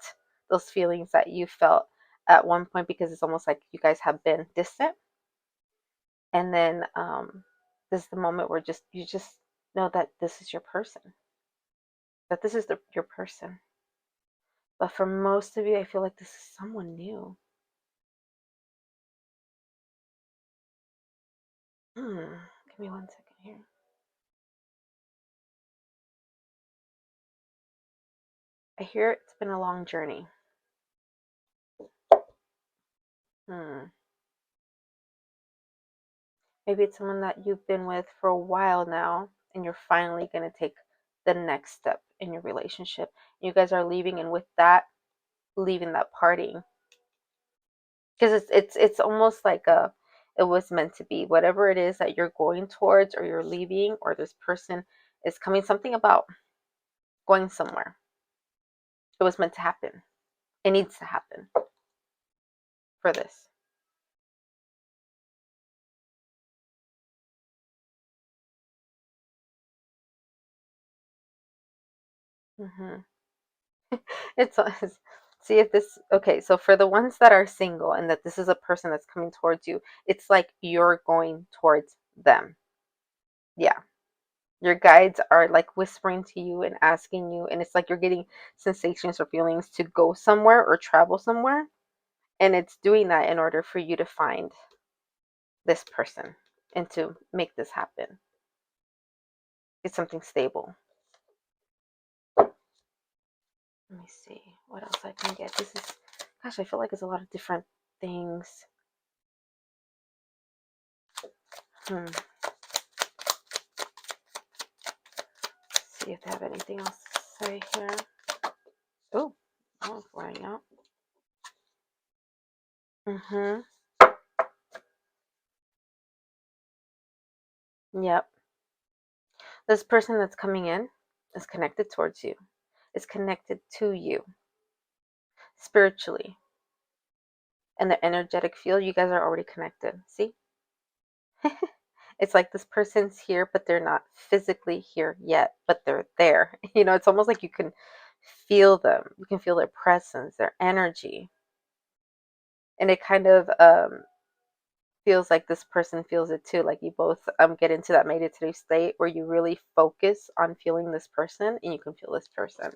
those feelings that you felt at one point, because it's almost like you guys have been distant. And then this is the moment where just you just know that this is your person, that this is your person. But for most of you, I feel like this is someone new. Give me 1 second here. I hear it's been a long journey. Hmm. Maybe it's someone that you've been with for a while now, and you're finally going to take the next step in your relationship. You guys are leaving, and with that, leaving that party, because it's almost like a, it was meant to be. Whatever it is that you're going towards, or you're leaving, or this person is coming, something about going somewhere. It was meant to happen. It needs to happen for this. Hmm. It's see if this, okay, so for the ones that are single and that this is a person that's coming towards you, it's like you're going towards them. Yeah. Your guides are like whispering to you and asking you, and it's like you're getting sensations or feelings to go somewhere or travel somewhere, and it's doing that in order for you to find this person and to make this happen. It's something stable. Let me see what else I can get. This is, gosh, I feel like it's a lot of different things. Hmm. See if they have anything else to say here. Oh, oh, it's wearing out. Mhm. Yep. This person that's coming in is connected towards you. Is connected to you spiritually. And the energetic field, you guys are already connected. See? It's like this person's here, but they're not physically here yet, but they're there. It's almost like you can feel them. You can feel their presence, their energy. And it kind of feels like this person feels it too. Like you both get into that meditative state where you really focus on feeling this person and you can feel this person.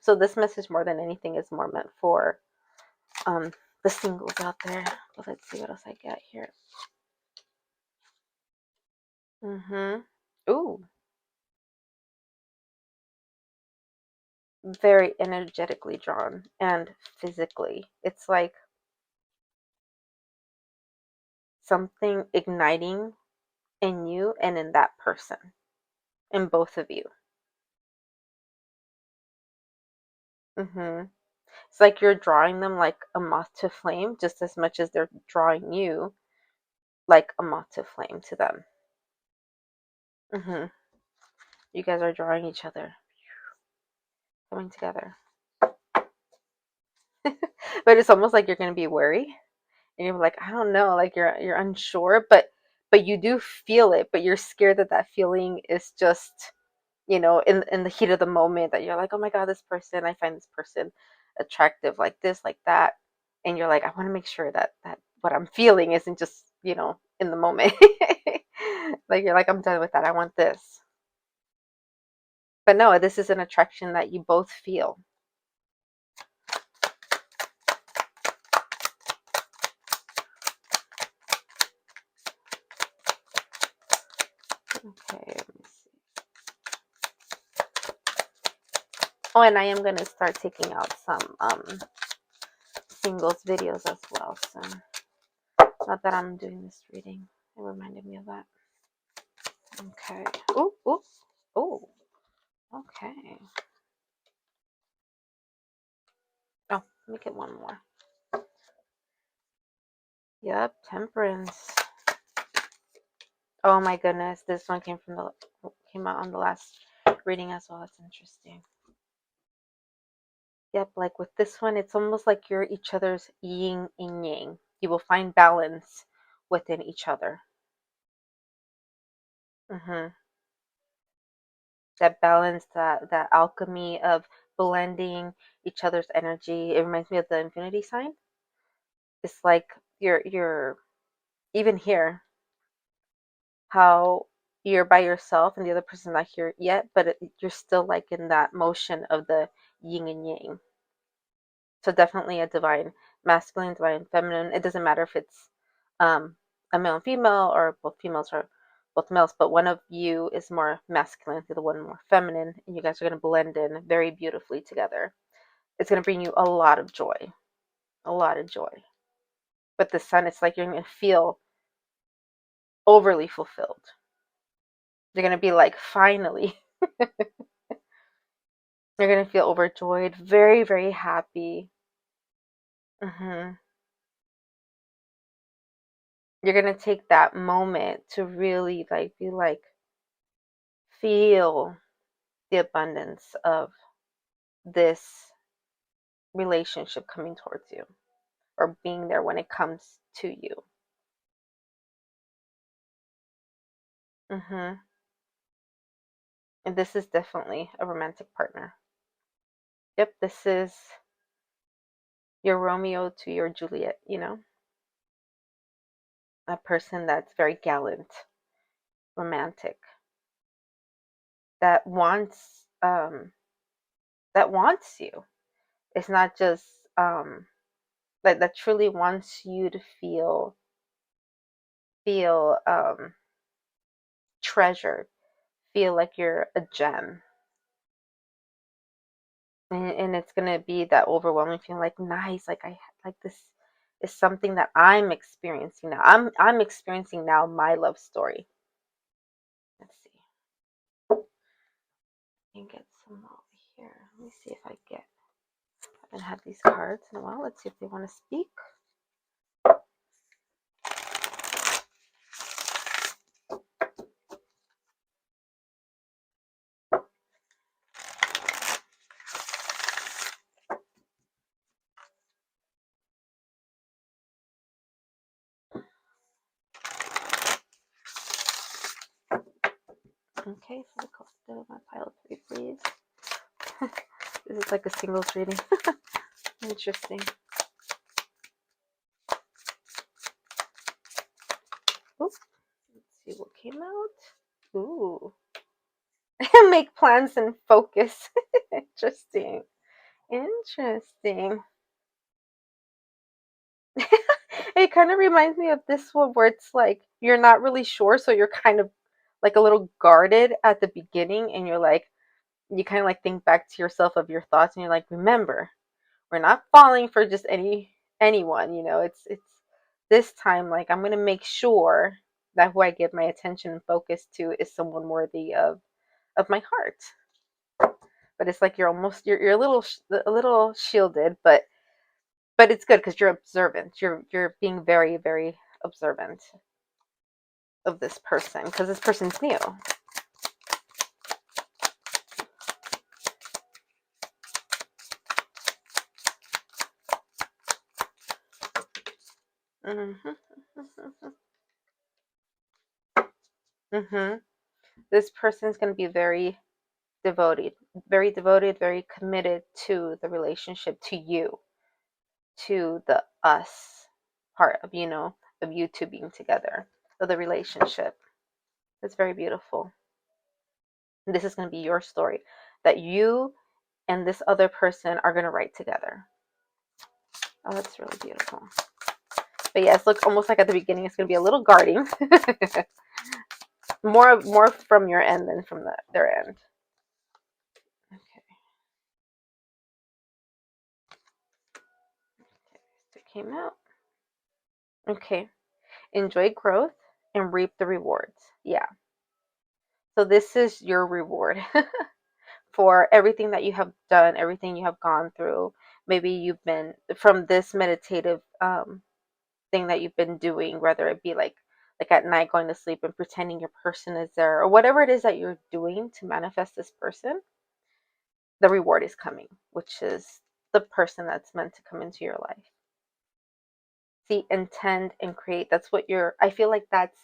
So this message more than anything is more meant for um, the singles out there. But let's see what else I got here. Ooh, very energetically drawn and physically. It's like something igniting in you and in that person, in both of you. It's like you're drawing them like a moth to flame, just as much as they're drawing you like a moth to flame to them. You guys are drawing each other, coming together. But it's almost like you're going to be wary and you're like, I don't know, like you're unsure, but you do feel it, but you're scared that that feeling is just, in the heat of the moment, that you're like, oh my god, this person, I find this person attractive, like this, like that, and you're like, I want to make sure that what I'm feeling isn't just, in the moment. Like you're like, I'm done with that, I want this. But no, this is an attraction that you both feel. Okay, let me see. Oh, and I am gonna start taking out some singles videos as well. So not that I'm doing this reading, it reminded me of that. Okay. Ooh, ooh, ooh. Okay. Oh, let me get one more. Yep, Temperance. Oh my goodness, this one came out on the last reading as well. That's interesting. Yep, like with this one, it's almost like you're each other's yin and yang. You will find balance within each other. That balance, that alchemy of blending each other's energy. It reminds me of the infinity sign. It's like you're even here, how you're by yourself and the other person's not here yet, but you're still like in that motion of the yin and yang. So definitely a divine masculine, divine feminine. It doesn't matter if it's a male and female or both females or both males, but one of you is more masculine, the other one more feminine, and you guys are going to blend in very beautifully together. It's going to bring you a lot of joy, a lot of joy. But the sun, it's like you're going to feel overly fulfilled. You're going to be like, finally. You're going to feel overjoyed, very, very happy. You're going to take that moment to really like be like, feel the abundance of this relationship coming towards you or being there when it comes to you. And this is definitely a romantic partner. Yep, this is your Romeo to your Juliet, a person that's very gallant, romantic, that wants you. It's not just that truly wants you to feel treasured, feel like you're a gem. And it's gonna be that overwhelming feeling, like, nice, like I like this is something that I'm experiencing now. I'm experiencing now my love story. Let's see. I can get some over here. Let me see if I get haven't had these cards in a while. Let's see if they want to speak. Okay, so the cost of my pile 3, please. This is like a singles reading. Interesting. Oops. Let's see what came out. Ooh. Make plans and focus. Interesting. Interesting. It kind of reminds me of this one where it's like you're not really sure, so you're kind of like a little guarded at the beginning, and you're like, you kind of like think back to yourself of your thoughts, and you're like, remember, we're not falling for just anyone, you know. It's this time, like, I'm gonna make sure that who I give my attention and focus to is someone worthy of my heart. But it's like you're a little shielded, but it's good because you're observant. You're being very, very observant of this person because this person's new. Mm-hmm. Mm-hmm. This person's going to be devoted, very devoted, very committed to the relationship, to you, to the us part of, you know, of you two being together, of the relationship. It's very beautiful. And this is going to be your story that you and this other person are going to write together. Oh, that's really beautiful. But yes, look, almost like at the beginning, it's going to be a little guarding. more from your end than from their end. Okay. It came out. Okay. Enjoy growth and reap the rewards. Yeah. So this is your reward for everything that you have done, everything you have gone through. Maybe you've been from this meditative thing that you've been doing, whether it be like at night going to sleep and pretending your person is there, or whatever it is that you're doing to manifest this person, the reward is coming, which is the person that's meant to come into your life. See, intend and create. That's what I feel like that's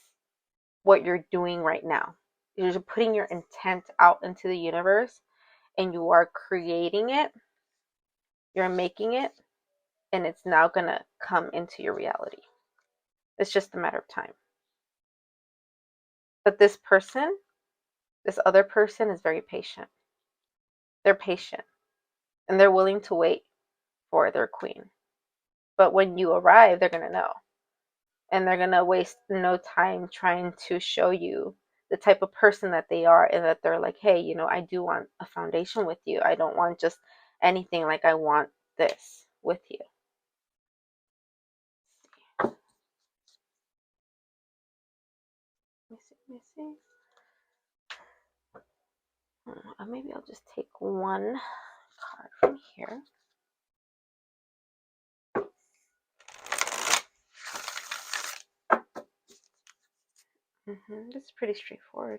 what you're doing right now. You're putting your intent out into the universe and you are creating it, you're making it, and it's now going to come into your reality. It's just a matter of time. But this other person is very patient. They're patient and they're willing to wait for their queen. But when you arrive, they're going to know. And they're going to waste no time trying to show you the type of person that they are, and that they're like, hey, you know, I do want a foundation with you. I don't want just anything, like I want this with you. Let me see. Maybe I'll just take one card from here. This is pretty straightforward.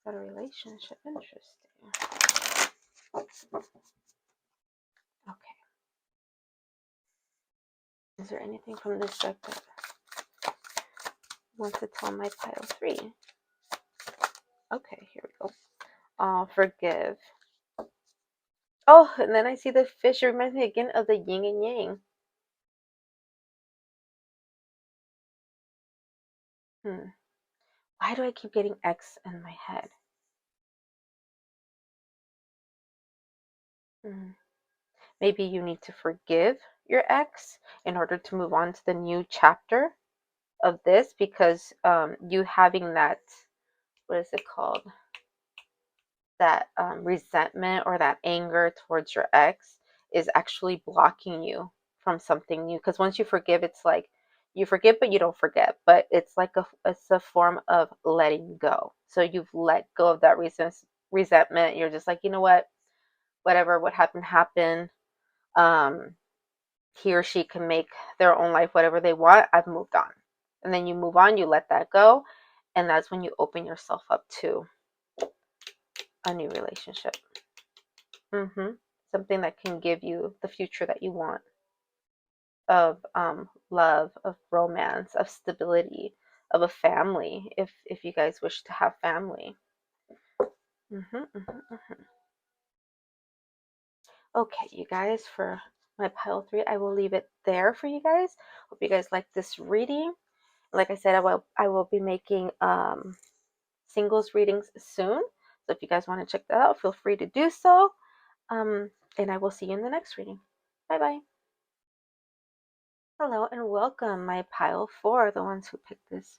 Got a relationship. Interesting. Okay. Is there anything from this deck that wants to tell my pile 3? Okay, here we go. Forgive. Oh, and then I see the fish. It reminds me again of the yin and yang. Why do I keep getting X in my head? Maybe you need to forgive your ex in order to move on to the new chapter of this, because you having that, what is it called? That resentment or that anger towards your ex is actually blocking you from something new. Because once you forgive, it's like you forgive, but you don't forget. But it's like it's a form of letting go. So you've let go of that resentment. You're just like, you know what? Whatever, what happened happened. He or she can make their own life whatever they want. I've moved on. And then you move on, you let that go, and that's when you open yourself up to a new relationship. Something that can give you the future that you want, of love, of romance, of stability, of a family, if you guys wish to have family. Okay, you guys, for my pile 3, I will leave it there for you guys. Hope you guys like this reading. Like I said, I will be making singles readings soon. So if you guys want to check that out, feel free to do so. And I will see you in the next reading. Bye bye. Hello and welcome, my pile 4, the ones who picked this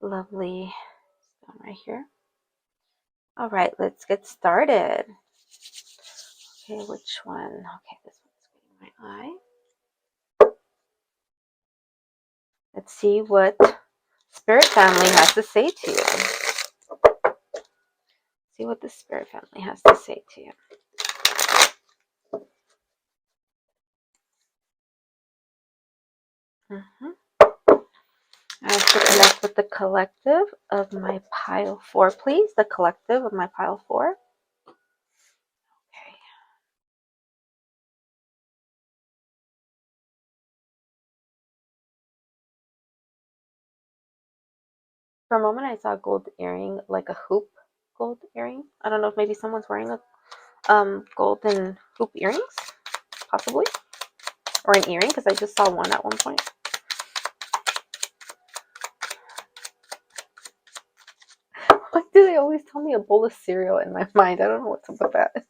lovely stone right here. All right, let's get started. Okay, which one? Okay, this one's getting my eye. Let's see what Spirit Family has to say to you. See what the Spirit Family has to say to you. I have to connect with the collective of my pile 4, please. The collective of my pile 4. Okay. For a moment, I saw a gold earring, like a hoop gold earring. I don't know if maybe someone's wearing a golden hoop earrings, possibly, or an earring, because I just saw one at one point. Why do they always tell me a bowl of cereal in my mind? I don't know what's up with that.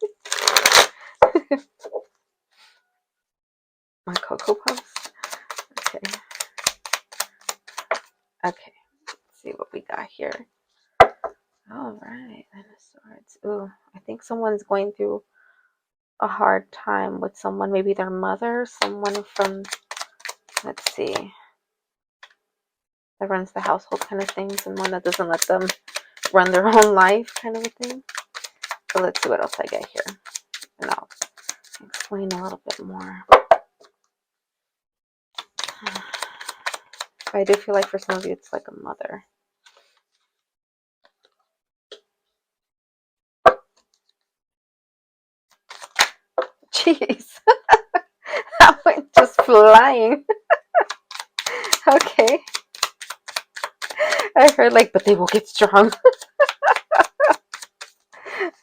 My Cocoa Puffs. Okay. Okay. Let's see what we got here. All right. Nine of Swords. Ooh, I think someone's going through a hard time with someone, maybe their mother, someone from, let's see, that runs the household kind of thing, someone that doesn't let them run their own life kind of a thing. So let's see what else I get here, and I'll explain a little bit more. I do feel like for some of you it's like a mother. Jeez. That went just flying. Okay. I heard like, but they will get strong.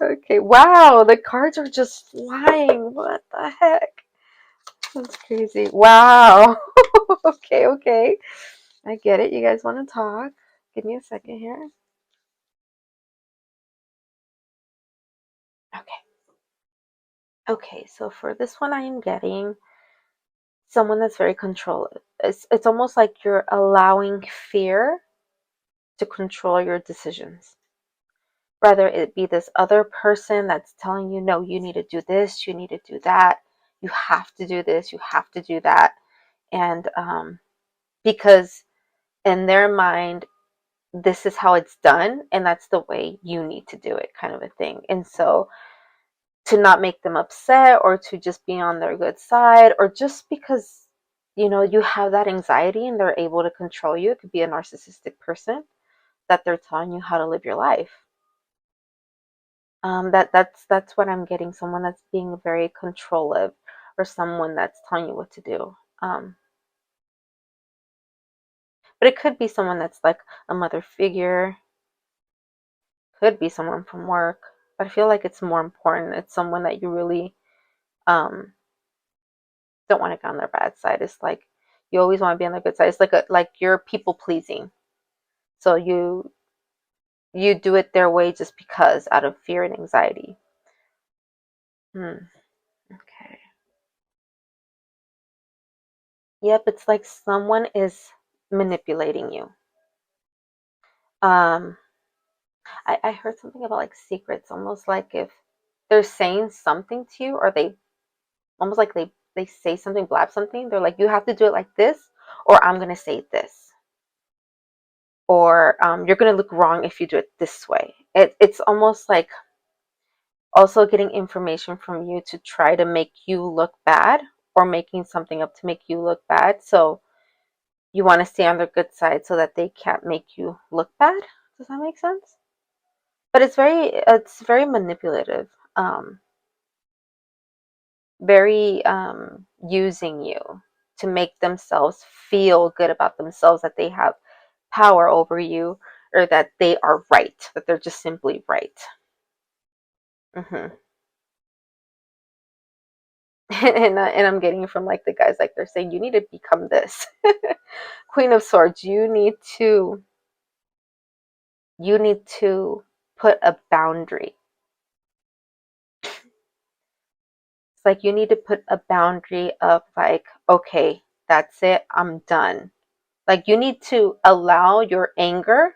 Okay. Wow, the cards are just flying. What the heck? That's crazy. Wow. Okay. I get it. You guys want to talk? Give me a second here. Okay, so for this one, I am getting someone that's very controlling. It's almost like you're allowing fear to control your decisions. Whether it be this other person that's telling you, no, you need to do this, you need to do that, you have to do this, you have to do that. And because in their mind, this is how it's done, and that's the way you need to do it, kind of a thing. And so to not make them upset, or to just be on their good side, or just because you have that anxiety and they're able to control you. It could be a narcissistic person that they're telling you how to live your life. That's what I'm getting. Someone that's being very controlling, or someone that's telling you what to do. But it could be someone that's like a mother figure, could be someone from work, but I feel like it's more important. It's someone that you really um don't want to get on their bad side. It's like you always want to be on their good side. It's like you're people pleasing. So you do it their way just because, out of fear and anxiety. Okay. Yep, it's like someone is manipulating you. I heard something about like secrets, almost like if they're saying something to you, or they almost like they say something, blab something. They're like, you have to do it like this, or I'm gonna say this, or you're gonna look wrong if you do it this way. It's almost like also getting information from you to try to make you look bad, or making something up to make you look bad. So you want to stay on their good side so that they can't make you look bad. Does that make sense? But it's very manipulative. Very using you to make themselves feel good about themselves, that they have power over you, or that they are right, that they're just simply right. hmm and I'm getting from like the guys, like they're saying you need to become this Queen of Swords. You need to put a boundary. It's like you need to put a boundary of like, okay, that's it, I'm done. Like you need to allow your anger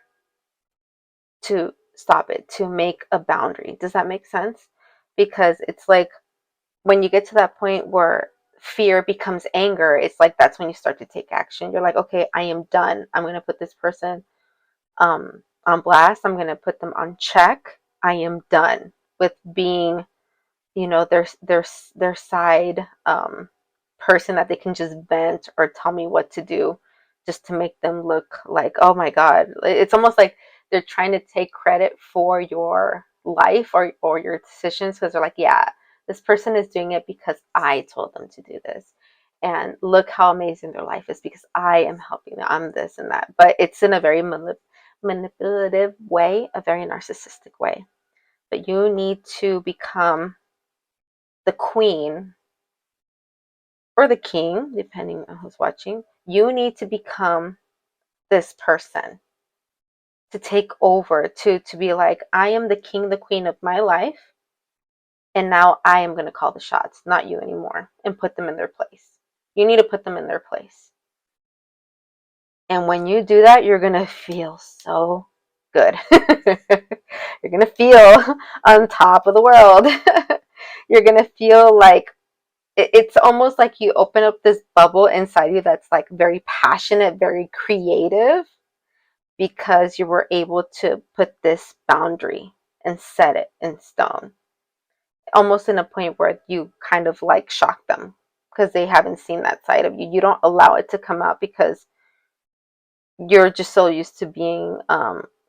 to stop it, to make a boundary. Does that make sense? Because it's like when you get to that point where fear becomes anger, it's like that's when you start to take action. You're like, okay, I am done. I'm going to put this person on blast. I'm going to put them on check. I am done with being, their side person that they can just vent or tell me what to do, just to make them look like, oh my god. It's almost like they're trying to take credit for your life, or your decisions, because they're like, yeah, this person is doing it because I told them to do this, and look how amazing their life is because I am helping them. I'm this and that. But it's in a very manipulative way, a very narcissistic way. But you need to become the queen or the king, depending on who's watching. You need to become this person, to take over, to be like, I am the king, the queen of my life, and now I am going to call the shots, not you anymore, and put them in their place. You need to put them in their place. And when you do that, you're going to feel so good. You're going to feel on top of the world. You're going to feel like it's almost like you open up this bubble inside you that's like very passionate, very creative, because you were able to put this boundary and set it in stone. Almost in a point where you kind of like shock them because they haven't seen that side of you. You don't allow it to come out because you're just so used to being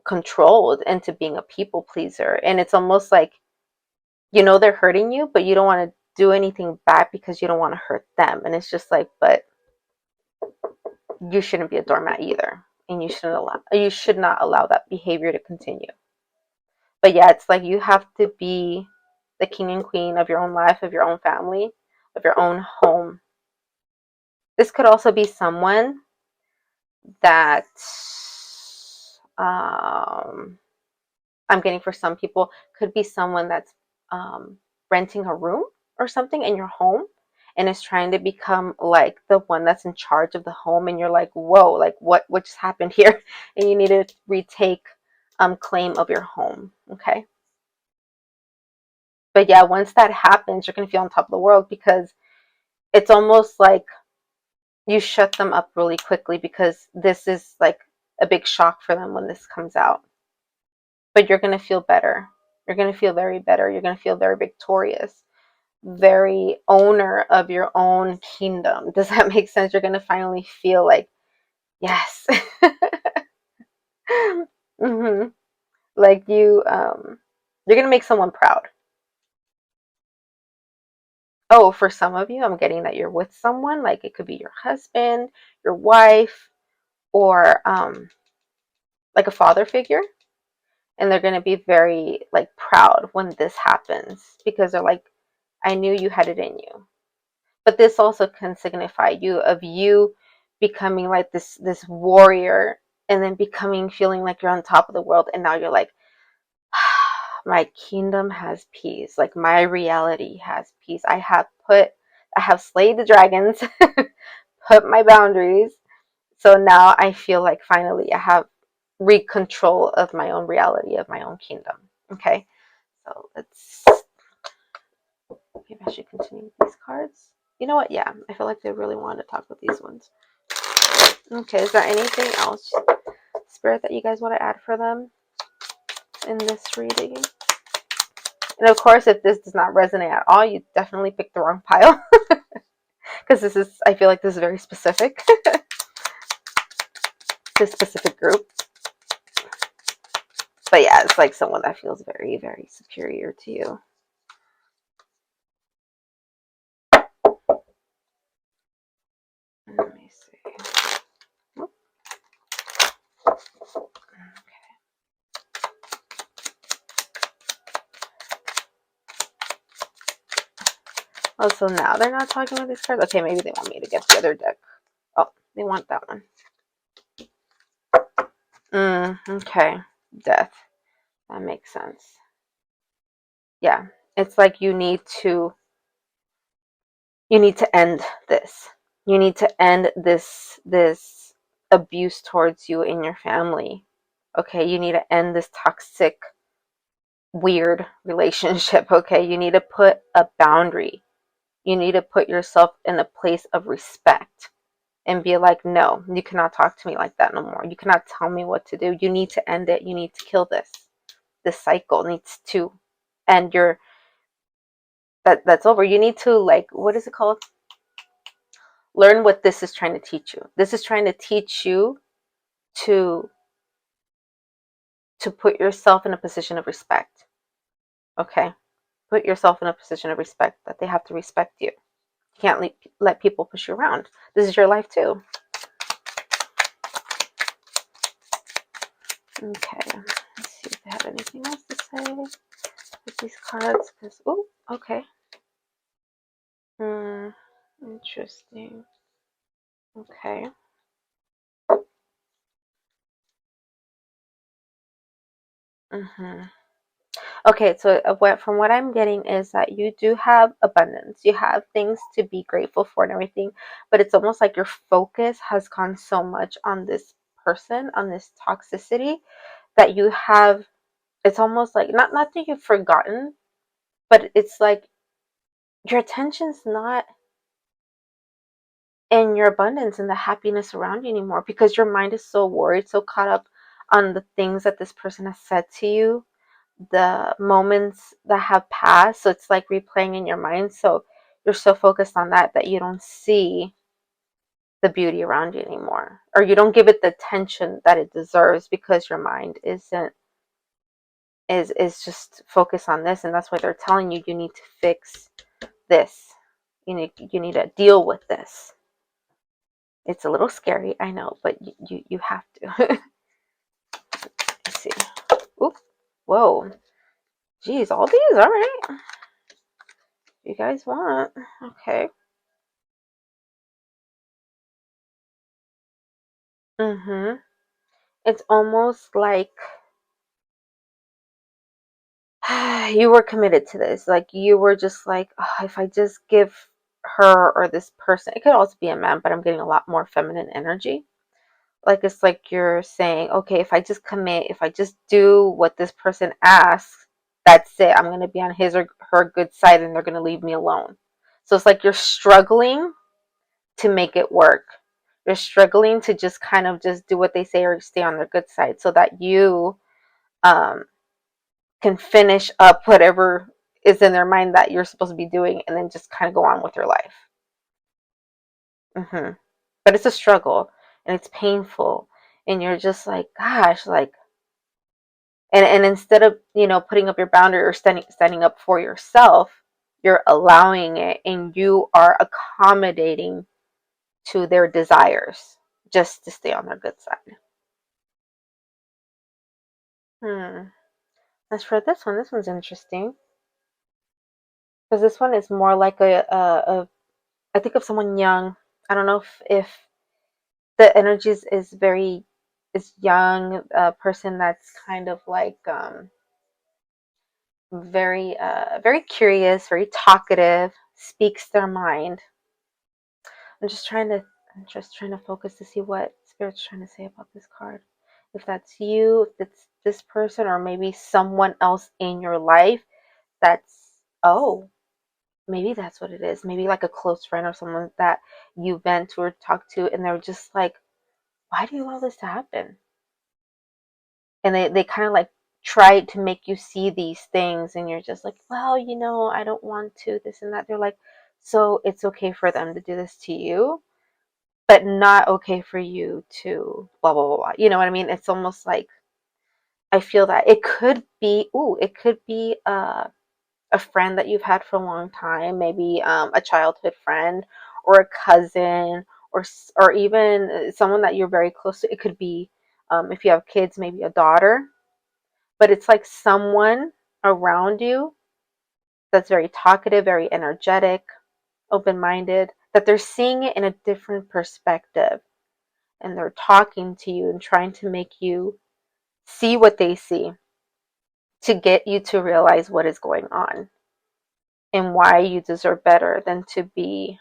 controlled and to being a people pleaser. And it's almost like, they're hurting you, but you don't want to do anything back because you don't want to hurt them. And it's just like, but you shouldn't be a doormat either. And you should not allow that behavior to continue. But yeah, it's like you have to be the king and queen of your own life, of your own family, of your own home. This could also be someone that I'm getting for some people, could be someone that's renting a room or something in your home, and is trying to become like the one that's in charge of the home, and you're like, whoa, like what just happened here? And you need to retake claim of your home. Okay. But yeah, once that happens, you're going to feel on top of the world, because it's almost like you shut them up really quickly, because this is like a big shock for them when this comes out. But you're going to feel better. You're going to feel very better. You're going to feel very victorious, very owner of your own kingdom. Does that make sense? You're going to finally feel like, yes. hmm Like you're going to make someone proud. Oh, for some of you, I'm getting that you're with someone, like it could be your husband, your wife, or like a father figure, and they're going to be very like proud when this happens, because they're like, I knew you had it in you. But this also can signify you becoming like this warrior, and then feeling like you're on top of the world, and now you're like, my kingdom has peace, like my reality has peace. I have slayed the dragons, put my boundaries. So now I feel like finally I have control of my own reality, of my own kingdom. Okay, so maybe I should continue with these cards. You know what? Yeah, I feel like they really wanted to talk with these ones. Okay, is there anything else, Spirit, that you guys want to add for them in this reading? And of course, if this does not resonate at all, you definitely picked the wrong pile. Because this is, I feel like this is very specific to a specific group. But yeah, it's like someone that feels very, very superior to you. Let me see. Oh, so now they're not talking about these cards? Okay, maybe they want me to get the other deck. Oh, they want that one. Okay. Death. That makes sense. Yeah. It's like you need to end this. You need to end this abuse towards you in your family. Okay, you need to end this toxic, weird relationship. Okay, you need to put a boundary. You need to put yourself in a place of respect and be like, no, you cannot talk to me like that no more. You cannot tell me what to do. You need to end it. You need to kill this. This cycle needs to end. That's over. You need to, like, what is it called? Learn what this is trying to teach you. This is trying to teach you to put yourself in a position of respect. Okay? Put yourself in a position of respect, that they have to respect you. You can't let people push you around. This is your life too. Okay, let's see if they have anything else to say with these cards. Because, oh, okay. Interesting. Okay. Okay, so from what I'm getting is that you do have abundance. You have things to be grateful for and everything, but it's almost like your focus has gone so much on this person, on this toxicity, that you have, it's almost like, not that you've forgotten, but it's like your attention's not in your abundance and the happiness around you anymore, because your mind is so worried, so caught up on the things that this person has said to you, the moments that have passed. So it's like replaying in your mind. So you're so focused on that you don't see the beauty around you anymore, or you don't give it the attention that it deserves, because your mind is just focused on this. And that's why they're telling you, you need to fix this. You need to deal with this. It's a little scary, I know, but you have to. Let's see. Oop. Whoa. Geez, all these. All right. You guys want. Okay. It's almost like you were committed to this. Like, you were just like, oh, if I just give her or this person, it could also be a man, but I'm getting a lot more feminine energy. Like, it's like you're saying, okay, if I just commit, if I just do what this person asks, that's it. I'm going to be on his or her good side, and they're going to leave me alone. So it's like you're struggling to make it work. You're struggling to just kind of just do what they say or stay on their good side, so that you um, can finish up whatever is in their mind that you're supposed to be doing, and then just kind of go on with your life. But it's a struggle, and it's painful, and you're just like, gosh, like, and instead of, putting up your boundary or standing up for yourself, you're allowing it, and you are accommodating to their desires just to stay on their good side. As for this one's interesting, because this one is more like I think of someone young. I don't know if the energy is very, is young, a person that's kind of like very very curious, very talkative, speaks their mind. I'm just trying to focus to see what Spirit's trying to say about this card. If that's you, if it's this person, or maybe someone else in your life, that's, oh, maybe that's what it is. Maybe like a close friend or someone that you vent to or talk to, and they're just like, why do you allow this to happen? And they kind of like tried to make you see these things, and you're just like, well, I don't want to, this and that. They're like, so it's okay for them to do this to you, but not okay for you to blah blah blah blah. You know what I mean? It's almost like I feel that it could be, it could be a friend that you've had for a long time, maybe a childhood friend or a cousin, or even someone that you're very close to. It could be, if you have kids, maybe a daughter, but it's like someone around you that's very talkative, very energetic, open-minded, that they're seeing it in a different perspective, and they're talking to you and trying to make you see what they see, to get you to realize what is going on and why you deserve better than to be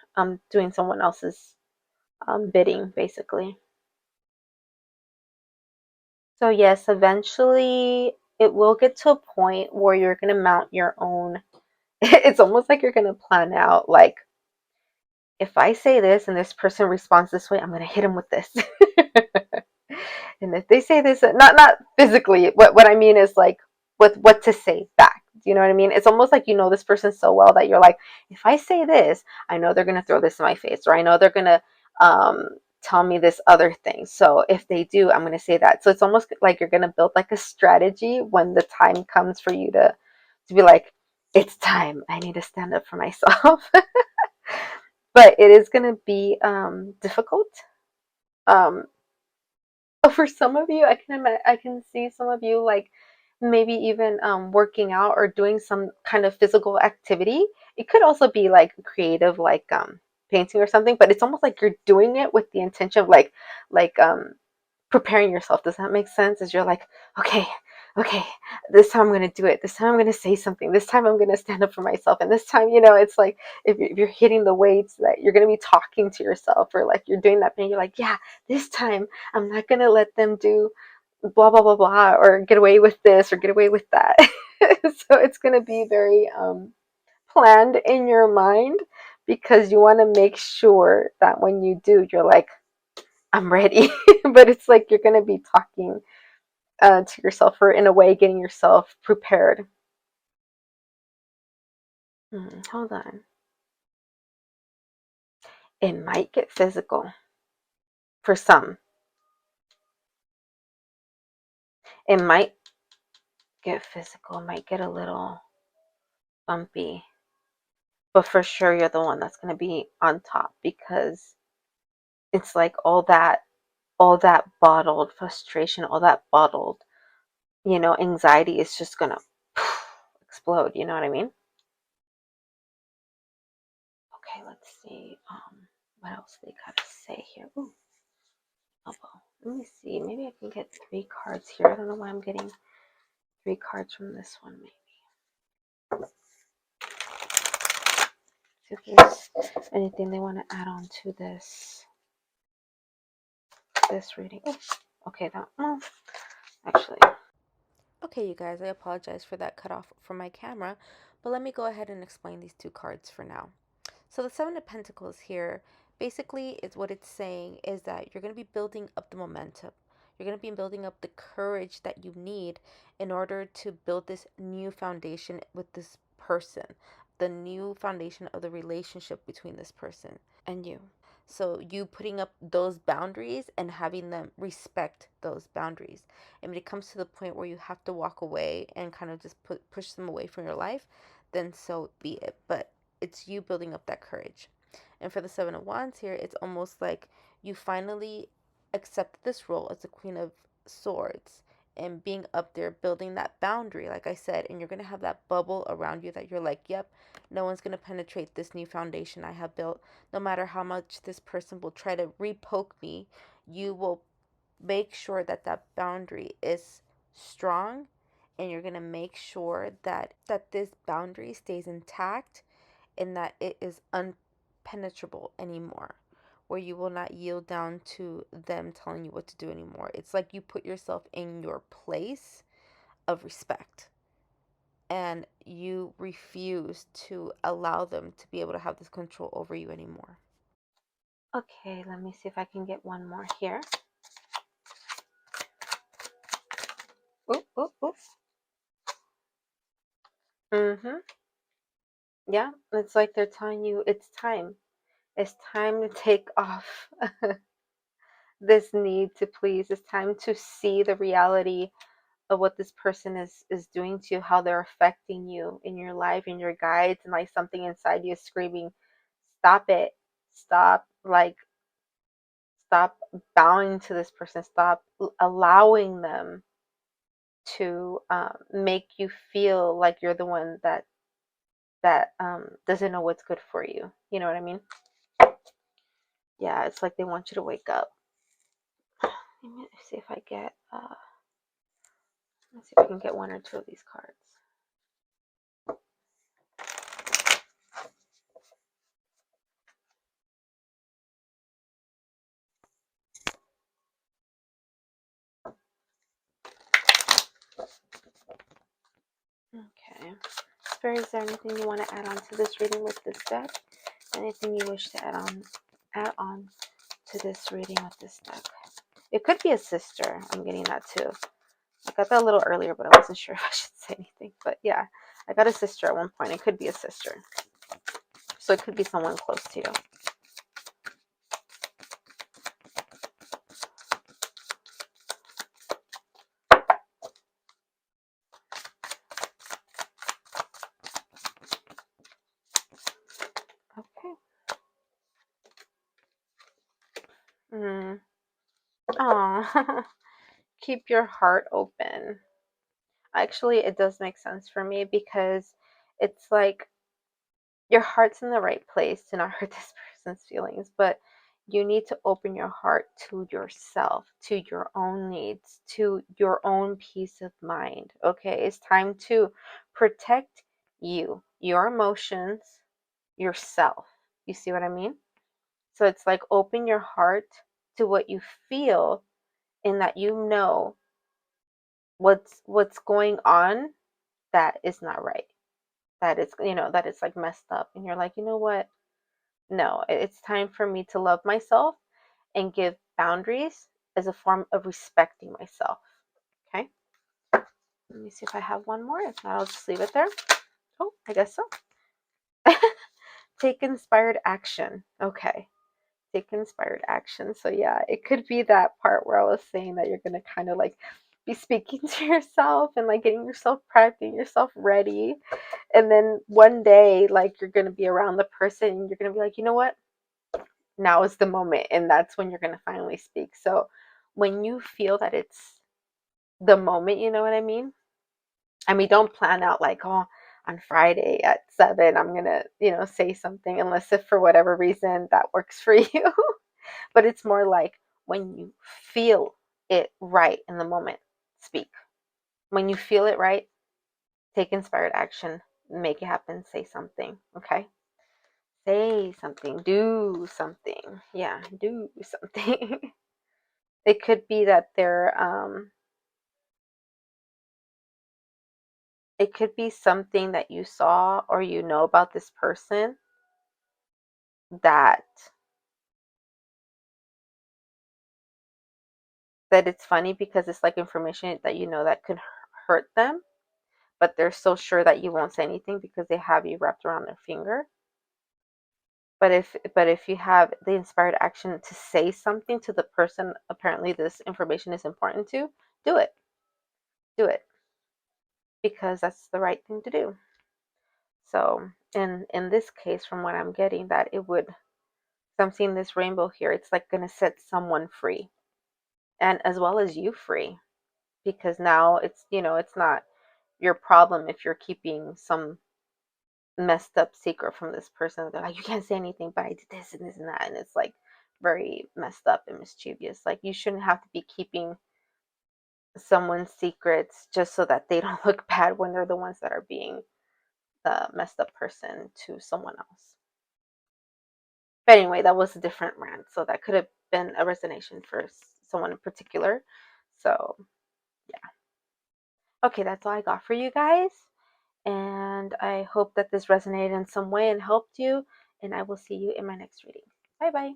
doing someone else's bidding, basically. So, yes, eventually it will get to a point where you're going to mount your own. It's almost like you're going to plan out, like, if I say this and this person responds this way, I'm going to hit him with this. And if they say this, not physically, what I mean is like with what to say back. Do you know what I mean? It's almost like you know this person so well that you're like, if I say this, I know they're gonna throw this in my face, or I know they're gonna tell me this other thing. So if they do, I'm gonna say that. So it's almost like you're gonna build like a strategy when the time comes for you to be like, it's time. I need to stand up for myself. But it is gonna be difficult. Um, for some of you, I can see some of you like maybe even working out or doing some kind of physical activity. It could also be like creative, like painting or something, but it's almost like you're doing it with the intention of like preparing yourself. Does that make sense? As you're like, okay, okay, this time I'm going to do it. This time I'm going to say something. This time I'm going to stand up for myself. And this time, it's like if you're hitting the weights, that you're going to be talking to yourself, or like you're doing that thing. You're like, yeah, this time I'm not going to let them do blah, blah, blah, blah, or get away with this or get away with that. So it's going to be very planned in your mind, because you want to make sure that when you do, you're like, I'm ready. But it's like you're going to be talking to yourself, or in a way getting yourself prepared. Hold on. It might get physical for some. It might get physical. It might get a little bumpy. But for sure, you're the one that's going to be on top, because it's like all that bottled frustration, all that bottled, anxiety is just going to explode. You know what I mean? Okay, let's see. What else they got to say here? Ooh. Oh, well, let me see. Maybe I can get 3 cards here. I don't know why I'm getting 3 cards from this one, maybe. See if there's anything they want to add on to this reading. Oh, okay, that one. Actually. Okay, you guys, I apologize for that cut off from my camera, but let me go ahead and explain these 2 cards for now. So the Seven of Pentacles here, basically, is what it's saying is that you're going to be building up the momentum. You're going to be building up the courage that you need in order to build this new foundation with this person, the new foundation of the relationship between this person and you. So you putting up those boundaries and having them respect those boundaries. And when it comes to the point where you have to walk away and kind of just push them away from your life, then so be it. But it's you building up that courage. And for the Seven of Wands here, it's almost like you finally accept this role as the Queen of Swords and being up there building that boundary, like I said, and you're going to have that bubble around you that you're like, yep, no one's going to penetrate this new foundation I have built. No matter how much this person will try to repoke me, you will make sure that that boundary is strong, and you're going to make sure that this boundary stays intact and that it is unpenetrable anymore, where you will not yield down to them telling you what to do anymore. It's like you put yourself in your place of respect, and you refuse to allow them to be able to have this control over you anymore. Okay, let me see if I can get one more here. Oop, oop, oop. Mm-hmm. Yeah, it's like they're telling you it's time. It's time to take off this need to please. It's time to see the reality of what this person is doing to you, how they're affecting you in your life, in your guides, and like something inside you is screaming, stop it. Stop, like, stop bowing to this person. Stop allowing them to make you feel like you're the one that doesn't know what's good for you. You know what I mean? Yeah, it's like they want you to wake up. Let me see if I get. Let's see if I can get one or two of these cards. Okay. Spirit, is there anything you want to add on to this reading with this deck? Anything you wish to add on to this reading with this deck? It could be a sister. I'm getting that too. I got that a little earlier, but I wasn't sure if I should say anything. But yeah, I got a sister at one point. It could be a sister. So it could be someone close to you. Okay. Mm. Oh, keep your heart open. Actually, it does make sense for me because it's like your heart's in the right place to not hurt this person's feelings, but you need to open your heart to yourself, to your own needs, to your own peace of mind. Okay, it's time to protect you, your emotions, yourself. You see what I mean? So it's like open your heart to what you feel, and that you know what's going on that is not right. That is, that it's like messed up, and you're like, you know what? No, it's time for me to love myself and give boundaries as a form of respecting myself. Okay? Let me see if I have one more. If not, I'll just leave it there. Oh, I guess so. Take inspired action. Okay. Take inspired action. So, yeah, it could be that part where I was saying that you're going to kind of like be speaking to yourself and like getting yourself prepped, getting yourself ready. And then one day, like, you're going to be around the person and you're going to be like, you know what? Now is the moment, and that's when you're going to finally speak. So when you feel that it's the moment, you know what I mean, don't plan out like, oh, on Friday at 7 I'm going to, say something, unless if for whatever reason that works for you. But it's more like when you feel it right in the moment, speak. When you feel it right, take inspired action, make it happen, say something. Okay? Say something, do something. Yeah, do something. It could be that it could be something that you saw or about this person that it's funny because it's like information that that could hurt them, but they're so sure that you won't say anything because they have you wrapped around their finger. But if you have the inspired action to say something to the person apparently this information is important to, do it. Do it, because that's the right thing to do. So in this case, from what I'm getting, that it would, I'm seeing this rainbow here, it's like going to set someone free, and as well as you free, because now it's not your problem if you're keeping some messed up secret from this person. They're like, you can't say anything, but I did this and this and that, and it's like very messed up and mischievous. Like, you shouldn't have to be keeping someone's secrets just so that they don't look bad when they're the ones that are being the messed up person to someone else. But anyway, that was a different rant, so that could have been a resonation for someone in particular. So yeah. Okay, that's all I got for you guys. And I hope that this resonated in some way and helped you. And I will see you in my next reading. Bye bye.